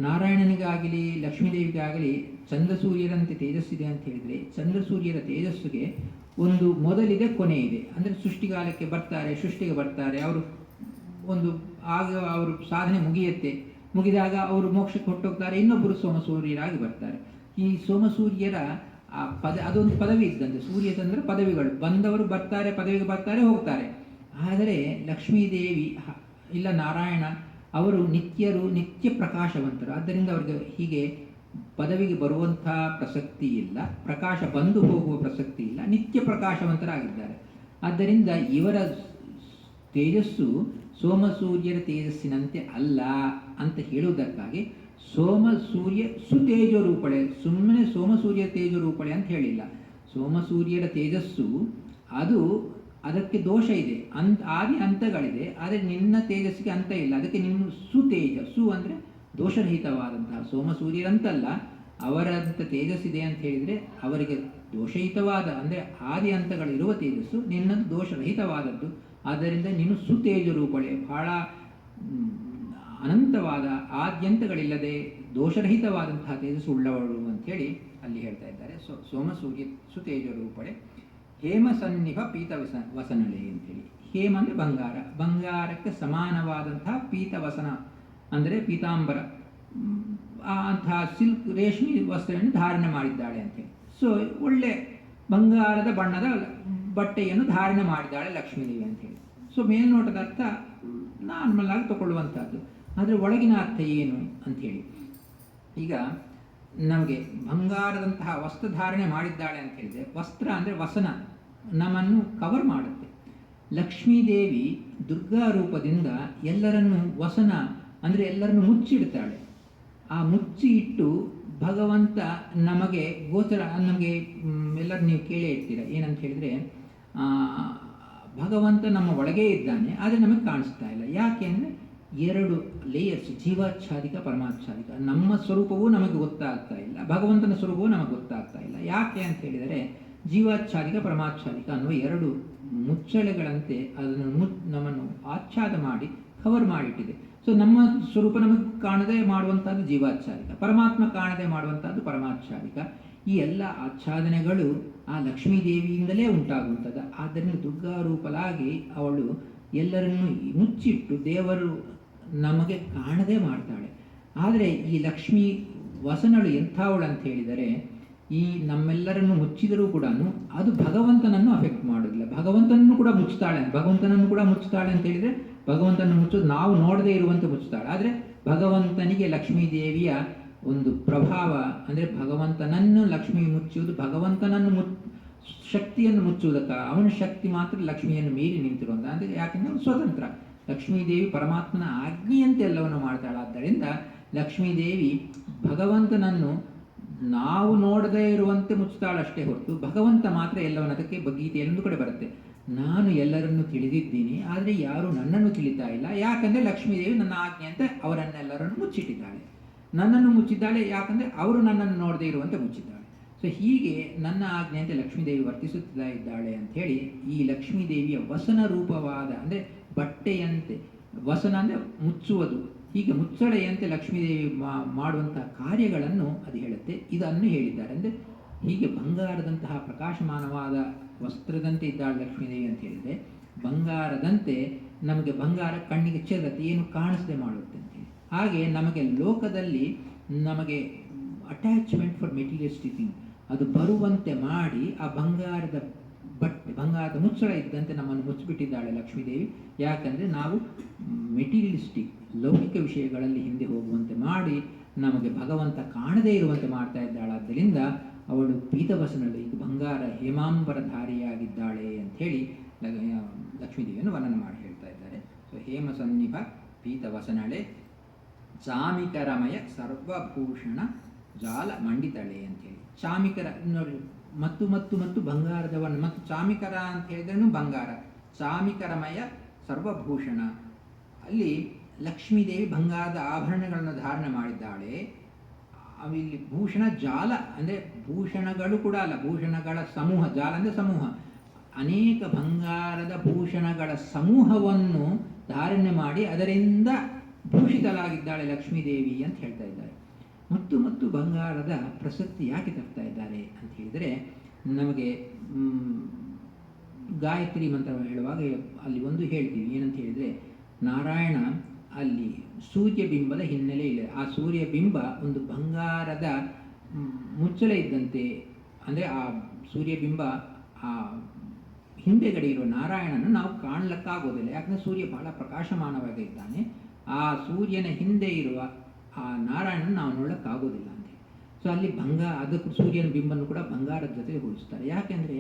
ನಾರಾಯಣನಿಗಾಗಲಿ ಲಕ್ಷ್ಮೀದೇವಿಗಾಗಲಿ ಚಂದ್ರ ಸೂರ್ಯರಂತೆ ತೇಜಸ್ಸಿದೆ ಅಂತ ಹೇಳಿದರೆ, ಚಂದ್ರ ಸೂರ್ಯರ ತೇಜಸ್ಸಿಗೆ ಒಂದು ಮೊದಲಿದೆ, ಕೊನೆ ಇದೆ. ಅಂದರೆ ಸೃಷ್ಟಿಗಾಲಕ್ಕೆ ಬರ್ತಾರೆ, ಸೃಷ್ಟಿಗೆ ಬರ್ತಾರೆ ಅವರು, ಒಂದು ಆಗ ಅವರು ಸಾಧನೆ ಮುಗಿದಾಗ ಅವರು ಮೋಕ್ಷಕ್ಕೆ ಹೊರಟೋಗ್ತಾರೆ, ಇನ್ನೊಬ್ಬರು ಸೋಮಸೂರ್ಯರಾಗಿ ಬರ್ತಾರೆ. ಈ ಸೋಮಸೂರ್ಯರ ಆ ಅದೊಂದು ಪದವಿ ಇದ್ದಂತೆ. ಸೂರ್ಯ ಚಂದ್ರ ಪದವಿಗಳು, ಬಂದವರು ಬರ್ತಾರೆ, ಪದವಿಗೆ ಬರ್ತಾರೆ, ಹೋಗ್ತಾರೆ. ಆದರೆ ಲಕ್ಷ್ಮೀದೇವಿ ಇಲ್ಲ ನಾರಾಯಣ ಅವರು ನಿತ್ಯ ಪ್ರಕಾಶವಂತರು. ಆದ್ದರಿಂದ ಅವರಿಗೆ ಹೀಗೆ ಪದವಿಗೆ ಬರುವಂಥ ಪ್ರಸಕ್ತಿ ಇಲ್ಲ, ಪ್ರಕಾಶ ಬಂದು ಹೋಗುವ ಪ್ರಸಕ್ತಿ ಇಲ್ಲ, ನಿತ್ಯ ಪ್ರಕಾಶವಂತರಾಗಿದ್ದಾರೆ. ಆದ್ದರಿಂದ ಇವರ ತೇಜಸ್ಸು ಸೋಮಸೂರ್ಯರ ತೇಜಸ್ಸಿನಂತೆ ಅಲ್ಲ ಅಂತ ಹೇಳುವುದಕ್ಕಾಗಿ ಸೋಮಸೂರ್ಯ ಸುತೇಜೋರೂಪಳೆ, ಸುಮ್ಮನೆ ಸೋಮಸೂರ್ಯ ತೇಜೋರೂಪಳೆ ಅಂತ ಹೇಳಿಲ್ಲ. ಸೋಮಸೂರ್ಯರ ತೇಜಸ್ಸು ಅದು ಅದಕ್ಕೆ ದೋಷ ಇದೆ, ಆದಿ ಅಂತಗಳಿದೆ, ಆದರೆ ನಿನ್ನ ತೇಜಸ್ಸಿಗೆ ಅಂತ ಇಲ್ಲ. ಅದಕ್ಕೆ ನಿನ್ನ ಸುತೇಜ, ಸು ಅಂದರೆ ದೋಷರಹಿತವಾದಂತಹ, ಸೋಮಸೂರ್ಯರಂತಲ್ಲ ಅವರಂಥ ತೇಜಸ್ಸಿದೆ ಅಂತ ಹೇಳಿದರೆ ಅವರಿಗೆ ದೋಷಹಿತವಾದ ಅಂದರೆ ಆದಿ ಅಂತಗಳಿರುವ ತೇಜಸ್ಸು, ನಿನ್ನದು ದೋಷರಹಿತವಾದದ್ದು. ಆದ್ದರಿಂದ ನೀನು ಸುತೇಜ ರೂಪಳೆ, ಬಹಳ ಅನಂತವಾದ ಆದ್ಯಂತಗಳಿಲ್ಲದೆ ದೋಷರಹಿತವಾದಂತಹ ತೇಜಸ್ಸು ಉಳ್ಳವಳು ಅಂಥೇಳಿ ಅಲ್ಲಿ ಹೇಳ್ತಾ ಇದ್ದಾರೆ. ಸೋಮಸೂರ್ಯ ಸುತೇಜ ರೂಪಳೆ. ಹೇಮ ಸನ್ನಿಭ ಪೀತ ವಸನಳೆ ಅಂತೇಳಿ. ಹೇಮ ಅಂದರೆ ಬಂಗಾರ, ಬಂಗಾರಕ್ಕೆ ಸಮಾನವಾದಂತಹ ಪೀತವಸನ ಅಂದರೆ ಪೀತಾಂಬರ, ಅಂತಹ ಸಿಲ್ಕ್ ರೇಷ್ಮೆ ವಸ್ತ್ರವನ್ನು ಧಾರಣೆ ಮಾಡಿದ್ದಾಳೆ ಅಂತೇಳಿ. ಸೊ ಒಳ್ಳೆ ಬಂಗಾರದ ಬಣ್ಣದ ಬಟ್ಟೆಯನ್ನು ಧಾರಣೆ ಮಾಡಿದ್ದಾಳೆ ಲಕ್ಷ್ಮೀದೇವಿ ಅಂತೇಳಿ. ಸೊ ಮೇಲ್ನೋಟದ ಅರ್ಥ ನಾರ್ಮಲ್ ಆಗಿ ತಗೊಳ್ಳುವಂಥದ್ದು, ಆದರೆ ಒಳಗಿನ ಅರ್ಥ ಏನು ಅಂಥೇಳಿ. ಈಗ ನಮಗೆ ಬಂಗಾರದಂತಹ ವಸ್ತ್ರಧಾರಣೆ ಮಾಡಿದ್ದಾಳೆ ಅಂತ ಹೇಳಿದರೆ, ವಸ್ತ್ರ ಅಂದರೆ ವಸನ, ನಮ್ಮನ್ನು ಕವರ್ ಮಾಡುತ್ತೆ. ಲಕ್ಷ್ಮೀದೇವಿ ದುರ್ಗಾ ರೂಪದಿಂದ ಎಲ್ಲರನ್ನು ವಸನ ಅಂದರೆ ಎಲ್ಲರನ್ನು ಮುಚ್ಚಿಡ್ತಾಳೆ. ಆ ಮುಚ್ಚಿ ಇಟ್ಟು ಭಗವಂತ ನಮಗೆ ಗೋಚರ, ನಮಗೆ ಎಲ್ಲರೂ ನೀವು ಕೇಳೇ ಇರ್ತೀರ ಏನಂತ ಹೇಳಿದರೆ, ಭಗವಂತ ನಮ್ಮ ಒಳಗೇ ಇದ್ದಾನೆ ಆದರೆ ನಮಗೆ ಕಾಣಿಸ್ತಾ ಇಲ್ಲ. ಯಾಕೆ ಅಂದರೆ ಎರಡು ಲೇಯರ್ಸ್, ಜೀವಾಚ್ಛಾದಿಕ ಪರಮಾಚ್ಛಾದಿಕ. ನಮ್ಮ ಸ್ವರೂಪವೂ ನಮಗೆ ಗೊತ್ತಾಗ್ತಾ ಇಲ್ಲ, ಭಗವಂತನ ಸ್ವರೂಪವೂ ನಮಗೆ ಗೊತ್ತಾಗ್ತಾ ಇಲ್ಲ. ಯಾಕೆ ಅಂತ ಹೇಳಿದರೆ ಜೀವಾಚ್ಛಾದಿಕ ಪರಮಾಚ್ಛಾದಿಕ ಅನ್ನುವ ಎರಡು ಮುಚ್ಚಳೆಗಳಂತೆ ಅದನ್ನು ನಮ್ಮನ್ನು ಆಚ್ಛಾದ ಮಾಡಿ ಕವರ್ ಮಾಡಿಟ್ಟಿದೆ. ಸೊ ನಮ್ಮ ಸ್ವರೂಪ ನಮಗೆ ಕಾಣದೆ ಮಾಡುವಂಥದ್ದು ಜೀವಾಚ್ಛಾದಿಕ, ಪರಮಾತ್ಮ ಕಾಣದೆ ಮಾಡುವಂಥದ್ದು ಪರಮಾಚ್ಛಾದಿಕ. ಈ ಎಲ್ಲ ಆಚ್ಛಾದನೆಗಳು ಆ ಲಕ್ಷ್ಮೀ ದೇವಿಯಿಂದಲೇ ಉಂಟಾಗುವಂಥದ್ದು. ಆದ್ದರಿಂದ ದುರ್ಗಾರೂಪಲಾಗಿ ಅವಳು ಎಲ್ಲರನ್ನೂ ಮುಚ್ಚಿಟ್ಟು ದೇವರು ನಮಗೆ ಕಾಣದೆ ಮಾಡ್ತಾಳೆ. ಆದರೆ ಈ ಲಕ್ಷ್ಮೀ ವಸನಳು ಎಂಥವಳು ಅಂತ ಹೇಳಿದರೆ, ಈ ನಮ್ಮೆಲ್ಲರನ್ನು ಮುಚ್ಚಿದರೂ ಕೂಡ ಅದು ಭಗವಂತನನ್ನು ಅಫೆಕ್ಟ್ ಮಾಡೋದಿಲ್ಲ. ಭಗವಂತನನ್ನು ಕೂಡ ಮುಚ್ಚುತ್ತಾಳೆ ಅಂತ ಹೇಳಿದರೆ, ಭಗವಂತನನ್ನು ಮುಚ್ಚೋದು ನಾವು ನೋಡದೇ ಇರುವಂತೆ ಮುಚ್ಚುತ್ತಾಳೆ. ಆದರೆ ಭಗವಂತನಿಗೆ ಲಕ್ಷ್ಮೀ ದೇವಿಯ ಒಂದು ಪ್ರಭಾವ ಅಂದರೆ ಭಗವಂತನನ್ನು ಲಕ್ಷ್ಮಿ ಮುಚ್ಚುವುದು, ಭಗವಂತನನ್ನು ಶಕ್ತಿಯನ್ನು ಮುಚ್ಚುವುದಕ್ಕ ಅವನ ಶಕ್ತಿ ಮಾತ್ರ ಲಕ್ಷ್ಮಿಯನ್ನು ಮೀರಿ ನಿಂತಿರುವಂಥ. ಅಂದರೆ ಯಾಕೆಂದರೆ ಸ್ವತಂತ್ರ ಲಕ್ಷ್ಮೀದೇವಿ ಪರಮಾತ್ಮನ ಆಜ್ಞೆಯಂತೆ ಎಲ್ಲವನ್ನು ಮಾಡ್ತಾಳೆ. ಆದ್ದರಿಂದ ಲಕ್ಷ್ಮೀದೇವಿ ಭಗವಂತನನ್ನು ನಾವು ನೋಡದೇ ಇರುವಂತೆ ಮುಚ್ಚುತ್ತಾಳಷ್ಟೇ ಹೊರತು ಭಗವಂತ ಮಾತ್ರ ಎಲ್ಲವನ್ನು, ಅದಕ್ಕೆ ಭಗವದ್ಗೀತೆಯಲ್ಲೊಂದು ಕಡೆ ಬರುತ್ತೆ, ನಾನು ಎಲ್ಲರನ್ನು ತಿಳಿದಿದ್ದೀನಿ ಆದರೆ ಯಾರು ನನ್ನನ್ನು ತಿಳಿತಾ ಇಲ್ಲ. ಯಾಕಂದರೆ ಲಕ್ಷ್ಮೀದೇವಿ ನನ್ನ ಆಜ್ಞೆಯಂತೆ ಅವರನ್ನೆಲ್ಲರನ್ನು ಮುಚ್ಚಿಟ್ಟಿದ್ದಾಳೆ. ನನ್ನನ್ನು ಮುಚ್ಚಿದ್ದಾಳೆ ಯಾಕಂದರೆ ಅವರು ನನ್ನನ್ನು ನೋಡದೇ ಇರುವಂತೆ ಮುಚ್ಚಿದ್ದಾಳೆ. ಸೊ ಹೀಗೆ ನನ್ನ ಆಜ್ಞೆಯಂತೆ ಲಕ್ಷ್ಮೀದೇವಿ ವರ್ತಿಸುತ್ತಾ ಇದ್ದಾಳೆ ಅಂಥೇಳಿ ಈ ಲಕ್ಷ್ಮೀದೇವಿಯ ವಸನ ರೂಪವಾದ, ಅಂದರೆ ಬಟ್ಟೆಯಂತೆ, ವಸನ ಅಂದರೆ ಮುಚ್ಚುವುದು, ಹೀಗೆ ಮುಚ್ಚಳೆಯಂತೆ ಲಕ್ಷ್ಮೀದೇವಿ ಮಾಡುವಂತಹ ಕಾರ್ಯಗಳನ್ನು ಅದು ಹೇಳುತ್ತೆ. ಇದನ್ನು ಹೇಳಿದ್ದಾರೆ. ಅಂದರೆ ಹೀಗೆ ಬಂಗಾರದಂತಹ ಪ್ರಕಾಶಮಾನವಾದ ವಸ್ತ್ರದಂತೆ ಇದ್ದಾಳೆ ಲಕ್ಷ್ಮೀದೇವಿ ಅಂತ ಹೇಳಿದರೆ, ಬಂಗಾರದಂತೆ ನಮಗೆ ಬಂಗಾರ ಕಣ್ಣಿಗೆ ಚೆಲ್ಲತ್ತೆ, ಏನು ಕಾಣಿಸದೆ ಮಾಡುತ್ತೆ ಅಂತೇಳಿ. ಹಾಗೆ ನಮಗೆ ಲೋಕದಲ್ಲಿ ನಮಗೆ ಅಟ್ಯಾಚ್ಮೆಂಟ್ ಫಾರ್ ಮೆಟೀರಿಯಲಿಸ್ಟಿಕ್ ಥಿಂಗ್ ಅದು ಬರುವಂತೆ ಮಾಡಿ ಆ ಬಂಗಾರದ ಬಟ್ಟೆ, ಬಂಗಾರದ ಮುಚ್ಚಳ ಇದ್ದಂತೆ ನಮ್ಮನ್ನು ಮುಚ್ಚಿಬಿಟ್ಟಿದ್ದಾಳೆ ಲಕ್ಷ್ಮೀದೇವಿ. ಯಾಕಂದರೆ ನಾವು ಮೆಟೀರಿಯಲಿಸ್ಟಿಕ್ ಲೌಕಿಕ ವಿಷಯಗಳಲ್ಲಿ ಹಿಂದೆ ಹೋಗುವಂತೆ ಮಾಡಿ ನಮಗೆ ಭಗವಂತ ಕಾಣದೇ ಇರುವಂತೆ ಮಾಡ್ತಾ ಇದ್ದಾಳೆ. ಆದ್ದರಿಂದ ಅವಳು ಪೀತವಸನಳು, ಈಗ ಬಂಗಾರ ಹೇಮಾಂಬರಧಾರಿಯಾಗಿದ್ದಾಳೆ ಅಂಥೇಳಿ ಲಕ್ಷ್ಮೀದೇವಿಯನ್ನು ವರ್ಣನೆ ಮಾಡಿ ಹೇಳ್ತಾ ಇದ್ದಾರೆ. ಸೊ ಹೇಮ ಸನ್ನಿಭ ಪೀತವಸನಳೆ ಚಾಮಿಕರಮಯ ಸರ್ವಭೂಷಣ ಜಾಲ ಮಂಡಿತಳೆ ಅಂಥೇಳಿ. ಚಾಮಿಕರ ನೋಡಿ, ಮತ್ತು ಬಂಗಾರದವನ್ನು, ಮತ್ತು ಚಾಮಿಕರ ಅಂತ ಹೇಳಿದ್ರೂ ಬಂಗಾರ, ಚಾಮಿಕರಮಯ ಸರ್ವಭೂಷಣ. ಅಲ್ಲಿ ಲಕ್ಷ್ಮೀದೇವಿ ಬಂಗಾರದ ಆಭರಣಗಳನ್ನು ಧಾರಣೆ ಮಾಡಿದ್ದಾಳೆ. ಇಲ್ಲಿ ಭೂಷಣ ಜಾಲ ಅಂದರೆ ಭೂಷಣಗಳು ಕೂಡ ಅಲ್ಲ, ಭೂಷಣಗಳ ಸಮೂಹ, ಜಾಲ ಅಂದರೆ ಸಮೂಹ, ಅನೇಕ ಬಂಗಾರದ ಭೂಷಣಗಳ ಸಮೂಹವನ್ನು ಧಾರಣೆ ಮಾಡಿ ಅದರಿಂದ ಭೂಷಿತಳಾಗಿದ್ದಾಳೆ ಲಕ್ಷ್ಮೀದೇವಿ ಅಂತ ಹೇಳ್ತಾ ಇದ್ದಾರೆ. ಮತ್ತು ಬಂಗಾರದ ಪ್ರಸಕ್ತಿ ಯಾಕೆ ತರ್ತಾ ಇದ್ದಾರೆ ಅಂತ ಹೇಳಿದರೆ, ನಮಗೆ ಗಾಯತ್ರಿ ಮಂತ್ರ ಹೇಳುವಾಗ ಅಲ್ಲಿ ಒಂದು ಹೇಳ್ತೀವಿ ಏನಂತ ಹೇಳಿದರೆ, ನಾರಾಯಣ ಅಲ್ಲಿ ಸೂರ್ಯಬಿಂಬದ ಹಿನ್ನೆಲೆ ಇಲ್ಲ, ಆ ಸೂರ್ಯಬಿಂಬ ಒಂದು ಬಂಗಾರದ ಮುಚ್ಚಳೆ ಇದ್ದಂತೆ. ಅಂದರೆ ಆ ಸೂರ್ಯಬಿಂಬ ಆ ಹಿಂದೆಗಡೆ ಇರುವ ನಾರಾಯಣನ ನಾವು ಕಾಣಲಿಕ್ಕಾಗೋದಿಲ್ಲ, ಯಾಕಂದರೆ ಸೂರ್ಯ ಬಹಳ ಪ್ರಕಾಶಮಾನವಾಗಿದ್ದಾನೆ. ಆ ಸೂರ್ಯನ ಹಿಂದೆ ಇರುವ ಆ ನಾರಾಯಣನ ನಾವು ನೋಡೋಕ್ಕಾಗೋದಿಲ್ಲ ಅಂತ. ಸೊ ಅಲ್ಲಿ ಅದಕ್ಕೂ ಸೂರ್ಯನ ಬಿಂಬನ್ನು ಕೂಡ ಬಂಗಾರದ ಜೊತೆ ಹೋಲಿಸ್ತಾರೆ. ಯಾಕೆಂದರೆ